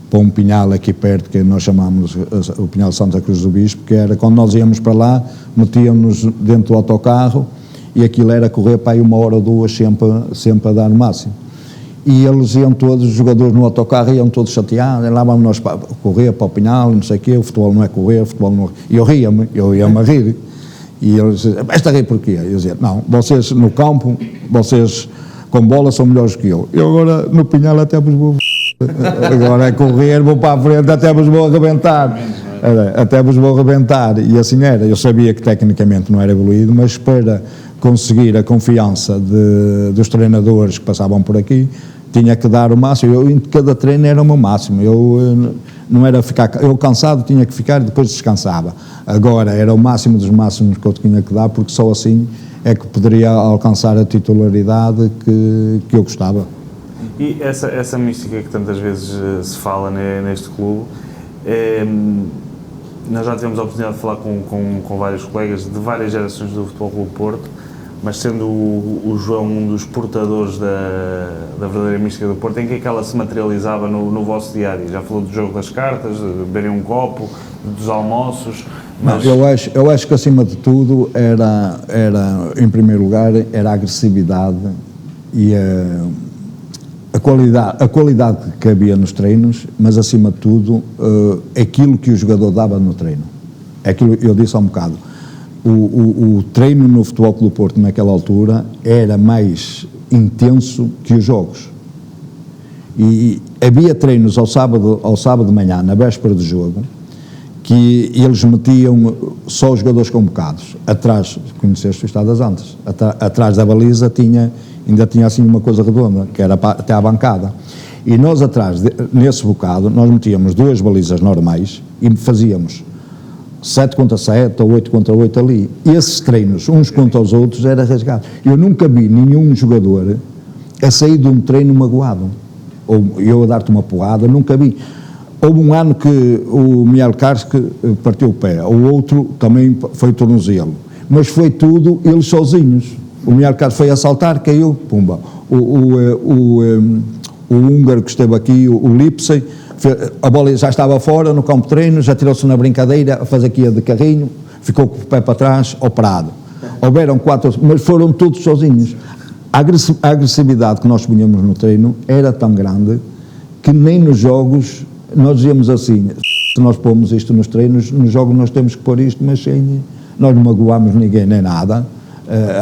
para um pinhal aqui perto, que nós chamámos o Pinhal Santa Cruz do Bispo, que era quando nós íamos para lá, metíamos-nos dentro do autocarro e aquilo era correr para aí 1 hora ou 2 sempre a dar no máximo. E eles iam todos, os jogadores no autocarro iam todos chateados, lá vamos nós correr para o Pinhal, não sei o quê, o futebol não é correr, o futebol não é... E eu ia-me a rir. E eles diziam, vais-te a rir porquê? Eu dizia, não, vocês no campo, vocês com bola são melhores que eu. Eu agora no Pinhal até vos vou... Agora é correr, vou para a frente, até vos vou arrebentar. até vos vou arrebentar, e assim era. Eu sabia que tecnicamente não era evoluído, mas para conseguir a confiança dos treinadores que passavam por aqui, tinha que dar o máximo. Eu, em cada treino era o meu máximo. Eu não era ficar, eu cansado tinha que ficar e depois descansava. Agora era o máximo dos máximos que eu tinha que dar, porque só assim é que poderia alcançar a titularidade que eu gostava. E essa mística que tantas vezes se fala neste clube, nós já tivemos a oportunidade de falar com vários colegas de várias gerações do Futebol Clube Porto, mas sendo o João um dos portadores da verdadeira mística do Porto, em que é que ela se materializava no vosso diário? Já falou do jogo das cartas, de beberem um copo, dos almoços, mas... Não, eu acho que acima de tudo era em primeiro lugar, era a agressividade e a qualidade que havia nos treinos, mas acima de tudo aquilo que o jogador dava no treino. Aquilo eu disse há um bocado. O treino no Futebol Clube Porto naquela altura era mais intenso que os jogos. E havia treinos ao sábado de manhã, na véspera do jogo, que eles metiam só os jogadores convocados. Atrás, conheceste o Estado das Antas, atrás da baliza ainda tinha assim uma coisa redonda, que era até à bancada. E nós atrás, nesse bocado, nós metíamos 2 balizas normais e fazíamos 7 contra 7 ou 8 contra 8 ali. E esses treinos, uns contra os outros, era rasgado. Eu nunca vi nenhum jogador a sair de um treino magoado, ou eu a dar-te uma porrada, nunca vi. Houve um ano que o Mielkarski partiu o pé, o outro também foi tornozelo, mas foi tudo eles sozinhos. O Mielkarski foi assaltar, caiu, pumba. O húngaro que esteve aqui, o Lipsey, a bola já estava fora no campo de treino, já tirou-se na brincadeira, a fazer aqui a de carrinho, ficou com o pé para trás, operado. Houveram 4, mas foram todos sozinhos. A agressividade que nós punhamos no treino era tão grande que nem nos jogos nós dizíamos assim: se nós pomos isto nos treinos, nos jogos nós temos que pôr isto, mas sem, nós não magoamos ninguém nem nada.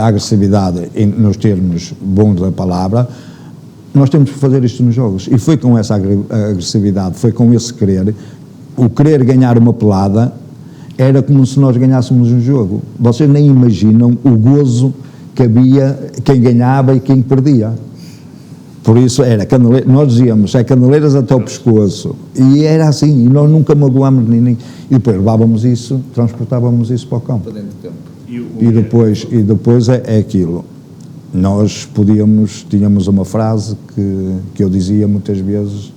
A agressividade, nos termos bons da palavra, nós temos que fazer isto nos jogos. E foi com essa agressividade, foi com esse querer, o querer ganhar uma pelada, era como se nós ganhássemos um jogo. Vocês nem imaginam o gozo que havia, quem ganhava e quem perdia. Por isso era nós dizíamos, caneleiras até o pescoço, e era assim, e nós nunca magoámos ninguém. E depois levávamos isso, transportávamos isso para o campo. Para dentro do campo. E depois é aquilo. Nós tínhamos uma frase que eu dizia muitas vezes,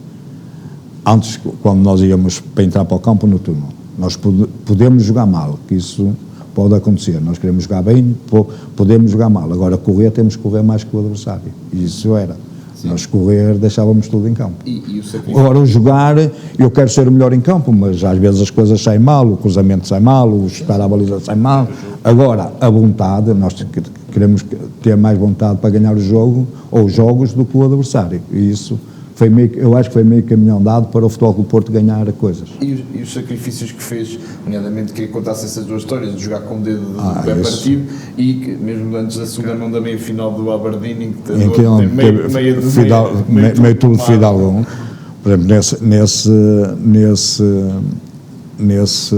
antes, quando nós íamos para entrar para o campo no turno: nós podemos jogar mal, que isso pode acontecer, nós queremos jogar bem, podemos jogar mal, agora temos que correr mais que o adversário, e isso era. Sim. Nós correr, deixávamos tudo em campo. E o sacrifício? Agora, o jogar, eu quero ser o melhor em campo, mas às vezes as coisas saem mal, o cruzamento sai mal, o chutar à baliza sai mal. Agora, a vontade, nós queremos ter mais vontade para ganhar o jogo, ou os jogos, do que o adversário. E isso eu acho que foi meio caminho andado para o Futebol Clube Porto ganhar coisas. E os sacrifícios que fez, nomeadamente, que contasse essas 2 histórias, de jogar com o dedo do pé partido, e que mesmo antes da segunda mão da meia-final do Aberdeen, que tem meio tudo de Fidalgo. Por exemplo, nesse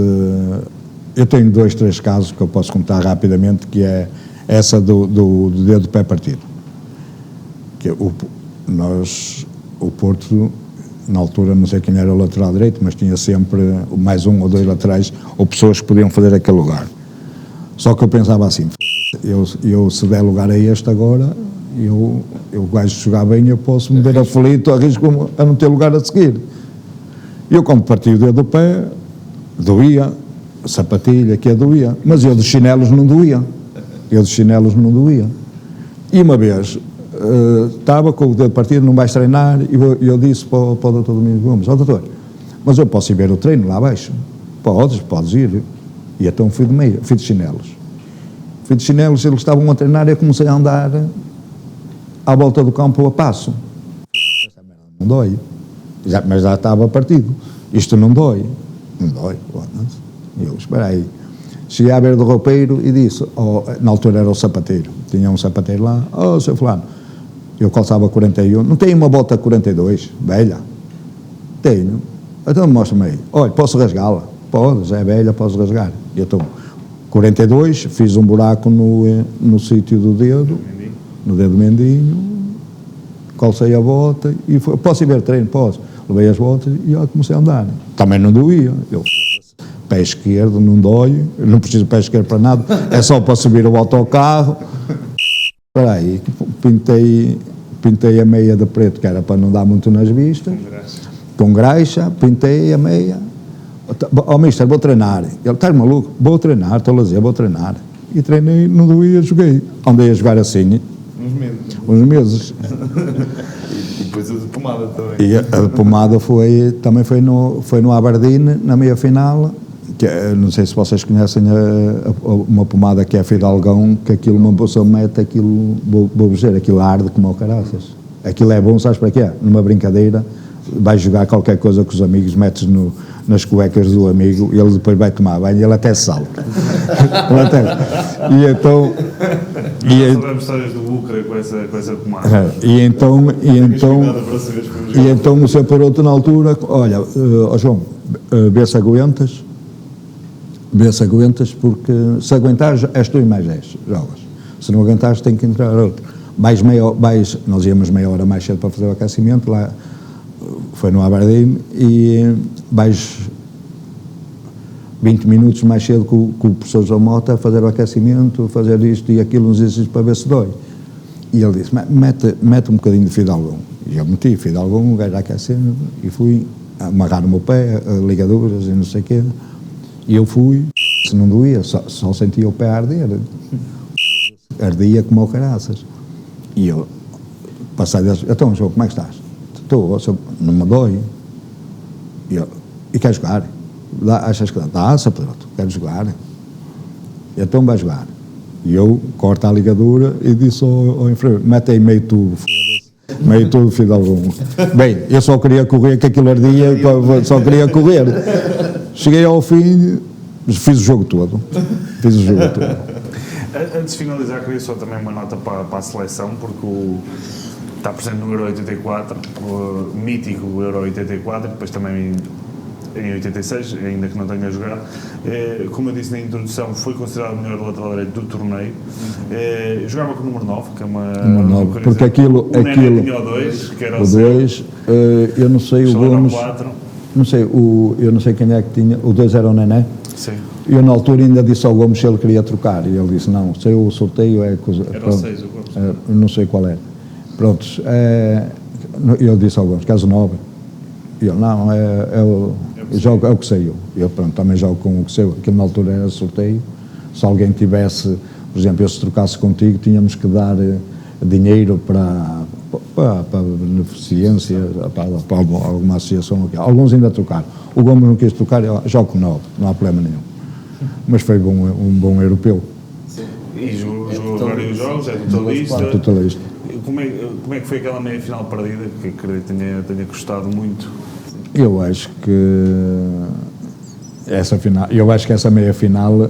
eu tenho 2, 3 casos que eu posso contar rapidamente, que é essa do dedo do pé partido. Que o Porto, na altura, não sei quem era o lateral direito, mas tinha sempre mais 1 ou 2 laterais, ou pessoas que podiam fazer aquele lugar. Só que eu pensava assim: eu se der lugar a este agora, eu gosto de jogar bem, eu posso me ver aflito, arrisco a não ter lugar a seguir. Eu, quando parti o dedo do pé, doía, a sapatilha que doía, mas eu de chinelos não doía. E uma vez estava com o dedo partido, não vais treinar, e eu disse para o Dr. Domingos Gomes: doutor, mas eu posso ir ver o treino lá abaixo? Podes ir. E então fui de chinelos, eles estavam a treinar, e eu comecei a andar à volta do campo a passo. Não dói, mas já estava partido, isto não dói. E eu, espera aí, cheguei à beira do roupeiro e disse, na altura era o sapateiro, tinha um sapateiro lá: seu fulano, eu calçava 41, não tem uma bota 42, velha? Tenho. Então mostra-me aí. Olha, posso rasgá-la? Podes, é velha, podes rasgar. E então, 42, fiz um buraco no sítio do dedo, no dedo mendinho, calcei a bota e foi, posso ir ver treino? Posso. Levei as botas e eu comecei a andar. Também não doía. Pé esquerdo, não dói, não preciso de pé esquerdo para nada, é só para subir o autocarro. Espera aí, pintei a meia de preto, que era para não dar muito nas vistas, com graxa, pintei a meia. Mister, vou treinar. Ele, estás maluco? Vou treinar, estou a dizer, vou treinar. E treinei, não doía, joguei. Andei a jogar assim, uns meses. E depois a de pomada também. E a de pomada também foi no Aberdeen, na meia final, que não sei se vocês conhecem uma pomada que é Fidalgão, que aquilo, uma pessoa mete aquilo, vou dizer, aquilo arde como ao caraças. Aquilo é bom, sabes para quê? Numa brincadeira, vais jogar qualquer coisa com os amigos, metes nas cuecas do amigo e ele depois vai tomar banho e ele até salta. E então... Nós sabemos histórias do Ucra com essa pomada. E então o seu Peroto na altura, olha, João, vê-se aguentas, porque se aguentares és tu e mais 10 jogas. Se não aguentares tem que entrar outro. Nós íamos meia hora mais cedo para fazer o aquecimento, lá foi no Aberdeen, e vais 20 minutos mais cedo com o professor João Mota a fazer o aquecimento, fazer isto e aquilo, uns exercícios para ver se dói. E ele disse, mete um bocadinho de Fidalgão. E eu meti Fidalgão, o gajo aquecendo, e fui amarrar o meu pé, ligaduras e não sei o quê. E eu fui, se não doía, só sentia o pé a arder. Ardia como ao caraças. E eu, passei deles, então, João, como é que estás? Estou, não me dói. E queres jogar? Achas que dá? Pronto, quero jogar. E então vai jogar. E eu corto a ligadura e disse ao enfermeiro, mete aí meio tubo, Fidalgão. Bem, eu só queria correr, que aquilo ardia, só queria correr. Cheguei ao fim, fiz o jogo todo. Antes de finalizar, queria só também uma nota para a seleção, porque está presente no Euro 84, o mítico Euro 84, depois também em 86, ainda que não tenha jogado. Como eu disse na introdução, foi considerado o melhor lateral direito do torneio. Jogava com o número 9, que é uma... Número 9, porque aquilo tinha o 2, que era o 2, eu não sei, o Gomes... eu não sei quem é que tinha, o 2 era o Nené. Sim. Eu na altura ainda disse ao Gomes se ele queria trocar, e ele disse, não, se eu sorteio é... Era o 6, o Gomes. Não sei qual era. Prontos, eu disse ao Gomes, queres o 9? E ele, não, é o que sei eu. Eu, pronto, também jogo com o que sei eu. Aquilo na altura era sorteio. Se alguém tivesse, por exemplo, eu se trocasse contigo, tínhamos que dar dinheiro para beneficência, para alguma associação. Alguns ainda trocaram. O Gomes não quis trocar, eu jogo com 9, não há problema nenhum. Mas foi um bom europeu. Sim. E jogou vários jogos, é totalista. Como é que foi aquela meia-final perdida, que acredito que tenha custado muito? Eu acho que essa meia-final,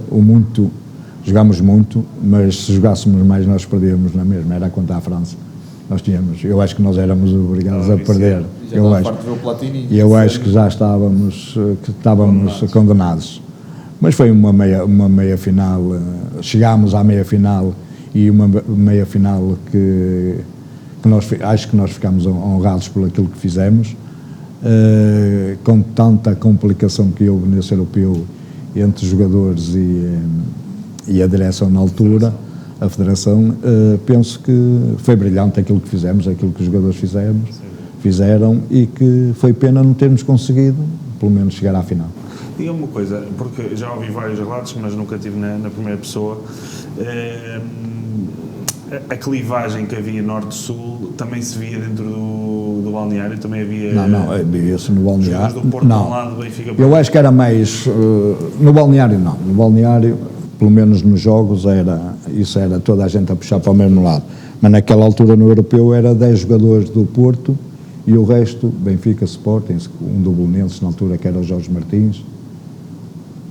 jogámos muito, mas se jogássemos mais nós perdíamos na mesma, era contra a França. Eu acho que nós éramos obrigados a perder. Eu acho que já estávamos condenados. Mas foi uma meia-final, chegámos à meia-final e uma meia-final que acho que nós ficámos honrados por aquilo que fizemos. Com tanta complicação que houve nesse europeu entre os jogadores e a direção na altura, a federação, penso que foi brilhante aquilo que fizemos, aquilo que os jogadores fizeram, e que foi pena não termos conseguido, pelo menos, chegar à final. Diga-me uma coisa, porque já ouvi vários relatos, mas nunca estive na primeira pessoa. A clivagem que havia norte-sul também se via dentro do balneário, também havia... Não, via-se no balneário. Do Porto não. Lado, Benfica, eu acho que era mais... no balneário não, no balneário, pelo menos nos jogos, isso era toda a gente a puxar para o mesmo lado. Mas naquela altura no europeu era 10 jogadores do Porto e o resto, Benfica, Sporting, um do Belenenses na altura que era o Jorge Martins,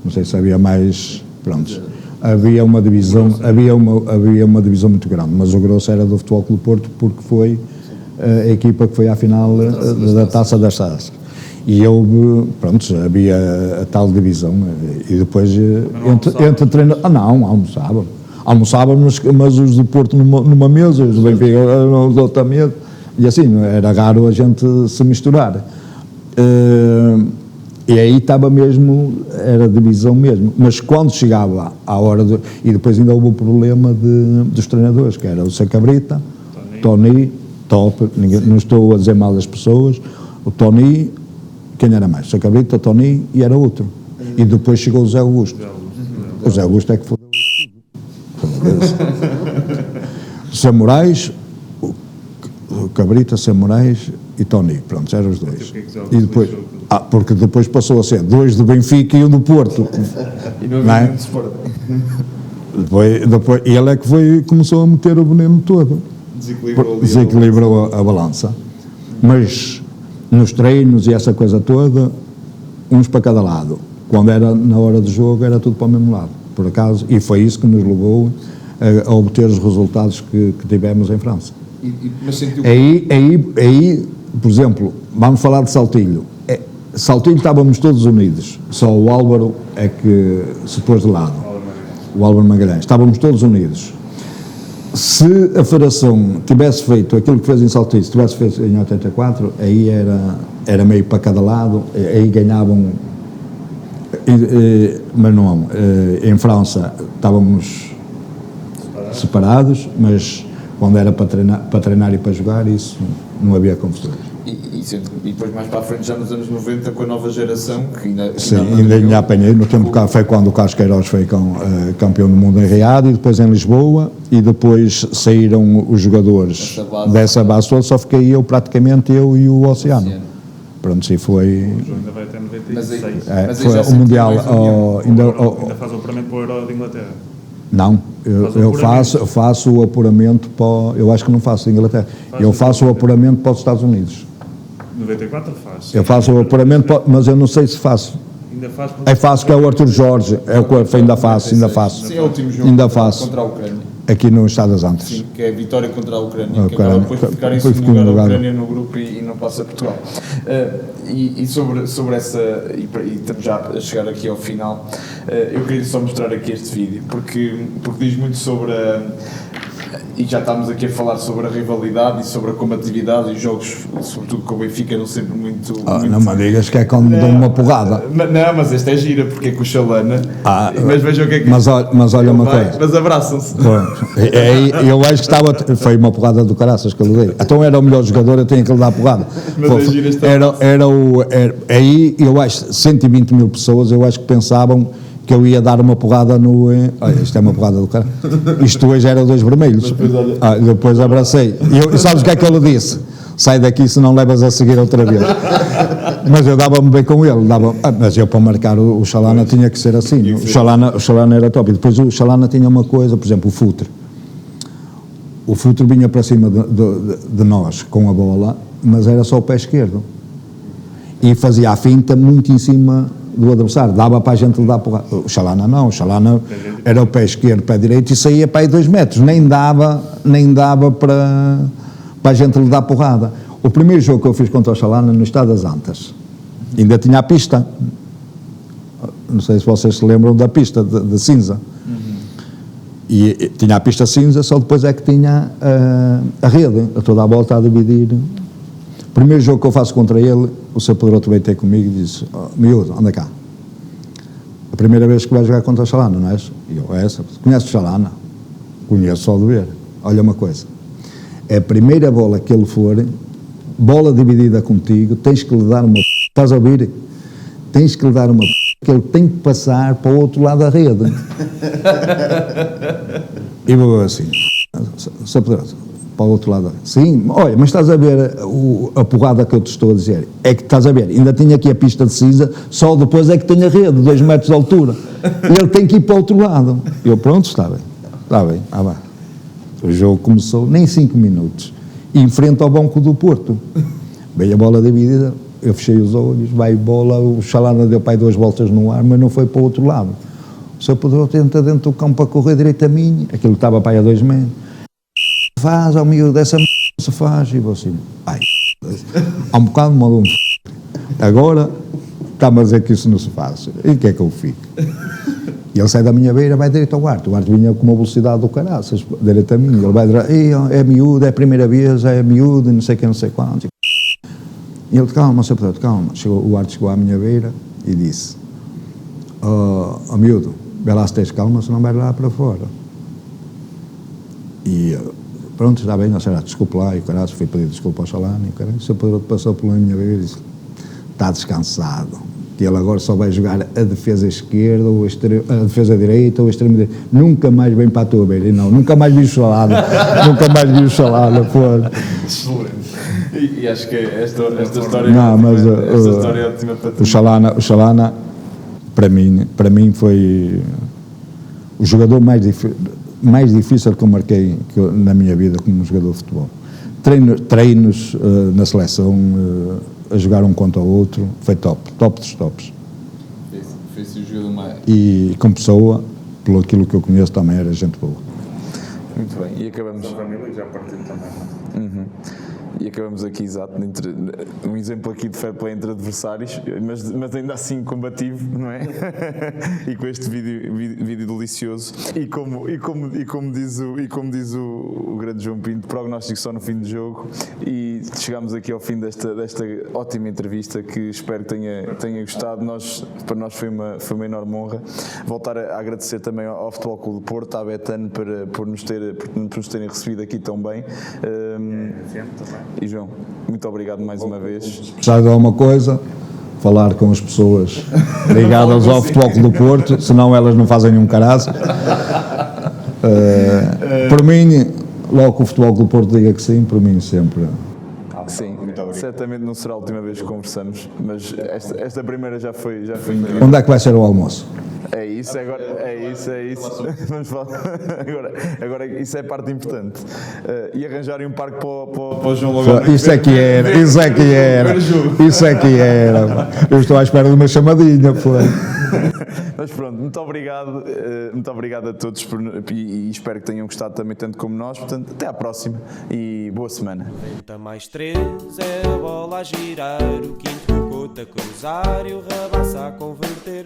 não sei se havia mais... Pronto. Havia uma divisão muito grande, mas o grosso era do Futebol Clube Porto, porque foi a equipa que foi à final da Taça das Taças. E houve, pronto, havia a tal divisão, e depois entre treinadores, não, almoçávamos, mas os do Porto numa mesa, os do Benfica na outra mesa, e assim, era raro a gente se misturar. E aí estava mesmo, era divisão mesmo, mas quando chegava à hora, e depois ainda houve o problema dos treinadores, que era o Sacabrita, Tony, top, não estou a dizer mal das pessoas, o Tony, quem era mais? Sacabrita, Tony e era outro. E depois chegou o Zé Augusto. O Zé Augusto é que foi. Zé Moraes, o Cabrita, Zé Moraes e Tony, pronto, eram os dois. E depois, porque depois passou a ser dois do Benfica e um do Porto. E não havia muito Sport. Depois, ele é que começou a meter o veneno todo. Desequilibrou a balança. Mas nos treinos e essa coisa toda, uns para cada lado. Quando era na hora do jogo, era tudo para o mesmo lado, por acaso, e foi isso que nos levou a obter os resultados que tivemos em França. Mas sentiu... Aí, por exemplo, vamos falar de Saltilho. Saltilho estávamos todos unidos, só o Álvaro é que se pôs de lado, o Álvaro Magalhães, estávamos todos unidos. Se a Federação tivesse feito aquilo que fez em Saltilho, se tivesse feito em 84, aí era meio para cada lado, aí ganhavam, mas não, em França estávamos separados, mas quando era para treinar e para jogar, isso não havia confusões. E depois mais para a frente, já nos anos 90, com a nova geração, que ainda... Sim, ainda apanhei, no tempo que foi quando o Carlos Queiroz foi campeão do mundo em Riad, e depois em Lisboa, e depois saíram os jogadores dessa base toda, só fiquei eu praticamente, eu e o Oceano. Pronto, sim, foi... O jogo ainda vai até 96. Foi o Mundial... Ainda faz o apuramento para o Euro de Inglaterra? Não, eu faço o apuramento para... Eu acho que não faço de Inglaterra. Eu faço o apuramento para os Estados Unidos. 94 faz. Eu faço o apuramento, mas eu não sei se faço. Ainda faz? Aí faço, que é o Arthur Jorge, ainda faço. Sim, é o último jogo ainda faço. Contra a Ucrânia. Aqui no Estado das Antas. Sim, que é a vitória contra a Ucrânia, que acaba depois de ficar em segundo lugar a Ucrânia no grupo e não passa a Portugal. E sobre essa, e estamos já a chegar aqui ao final, eu queria só mostrar aqui este vídeo, porque diz muito sobre e já estamos aqui a falar sobre a rivalidade e sobre a combatividade, e os jogos, sobretudo com o Benfica, eram sempre muito... Não me digas que é quando dão uma porrada. Não, mas esta é gira, porque é com o Chalana, mas vejam o que é que... Mas olha uma coisa. Mas abraçam-se. Eu acho que foi uma porrada do caraças que eu lhe dei. Então era o melhor jogador, eu tinha que lhe dar porrada. Aí eu acho, 120 mil pessoas, eu acho que pensavam que eu ia dar uma porrada no... isto é uma porrada do cara. Isto hoje era 2 vermelhos. Depois abracei. E sabes o que é que ele disse? Sai daqui se não levas a seguir outra vez. Mas eu dava-me bem com ele. Mas eu para marcar o Chalana tinha que ser assim. O Chalana era top. E depois o Chalana tinha uma coisa, por exemplo, o Futre. O Futre vinha para cima de nós com a bola, mas era só o pé esquerdo. E fazia a finta muito em cima do adversário, dava para a gente lhe dar porrada. O Chalana não, o Chalana era o pé esquerdo, pé direito, e saía para aí 2 metros, nem dava para a gente lhe dar porrada. O primeiro jogo que eu fiz contra o Chalana no Estado das Antas, ainda tinha a pista, não sei se vocês se lembram da pista de cinza, e tinha a pista cinza, só depois é que tinha a rede, a toda a volta a dividir. O primeiro jogo que eu faço contra ele, o Sr. Pedroto veio ter comigo e disse: miúdo, anda cá. A primeira vez que vais jogar contra o Chalana, não és? E eu, essa. Conheces o Chalana? Conheço só de ver. Olha uma coisa. É a primeira bola que ele for, bola dividida contigo, tens que lhe dar uma... Estás a ouvir? Tens que lhe dar uma... que ele tem que passar para o outro lado da rede. E vou assim. Sr. Pedroto, para o outro lado. Sim, olha, mas estás a ver a porrada que eu te estou a dizer? É que estás a ver, ainda tinha aqui a pista de cinza, só depois é que tem a rede, 2 metros de altura. Ele tem que ir para o outro lado. Eu, pronto, está bem, vai. O jogo começou, nem 5 minutos, em frente ao banco do Porto. Veio a bola dividida, eu fechei os olhos, vai bola, o Chalana deu para aí 2 voltas no ar, mas não foi para o outro lado. O Sr. Pedro tenta dentro do campo para correr direito a mim, aquilo estava para aí a 2 metros. Faz, ao miúdo, dessa se faz, e vou assim, ai, há um bocado mandou agora está-me a dizer que isso não se faz. E que é que eu fico? E ele sai da minha beira, vai direito ao Arte. O Arte vinha com uma velocidade do caraças, direito a mim. Ele vai direto, é miúdo, é a primeira vez, é miúdo, não sei o que, não sei quanto. E ele, calma, Sr. Pedro, calma. O Arte chegou à minha beira e disse, miúdo, vê lá se tens calma, senão vai lá para fora. E pronto, está bem, desculpa lá, e o caralho, fui pedir desculpa ao Chalana, e o caralho, o Sr. Pedro passou pela minha beira e disse, está descansado, que ele agora só vai jogar a defesa esquerda, ou a defesa direita, ou a extrema direita, nunca mais vem para a tua beira. E não, nunca mais vi o Chalana, nunca mais vi o Chalana, pô. Excelente. E acho que esta história, não, mas, esta história é ótima para o Chalana, para mim foi o jogador mais difícil que eu marquei na minha vida como jogador de futebol. Treinos na seleção, a jogar um contra o outro, foi top dos tops. Fez o jogador mais... E como pessoa, pelo aquilo que eu conheço, também era gente boa. Muito bem, e acabamos... A família já partiu também. Uhum. E acabamos aqui, exato, um exemplo aqui de fair play entre adversários, mas ainda assim combativo, não é? E com este vídeo delicioso. E como diz o grande João Pinto, prognóstico só no fim do jogo. E chegamos aqui ao fim desta ótima entrevista, que espero que tenha gostado. Para nós foi uma enorme honra. Voltar a agradecer também ao Futebol Clube do Porto, à Betano, por nos terem recebido aqui tão bem. E João, muito obrigado mais uma vez. Precisar de alguma coisa, falar com as pessoas ligadas ao Futebol Clube do Porto, senão elas não fazem nenhum caraço. Por mim, logo que o Futebol Clube do Porto diga que sim, por mim sempre. Sim, certamente não será a última vez que conversamos, mas esta primeira já foi incrível. Onde é que vai ser o almoço? É isso. Vamos falar. Agora isso é a parte importante. E arranjarem um parque para o João Logan. Isso é que era. Eu estou à espera de uma chamadinha, pô. Mas pronto, muito obrigado a todos e espero que tenham gostado também tanto como nós. Portanto, até à próxima e boa semana. 90+3 é a bola a girar, o quinto com o Couto a cruzar e o Rabassa a converter.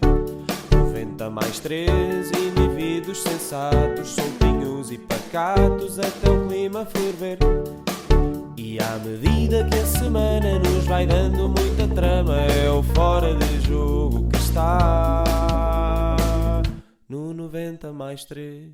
90+3, indivíduos sensatos, soltinhos e pacatos, até o clima ferver. E à medida que a semana nos vai dando muita trama, é o fora de jogo que está no 90+3.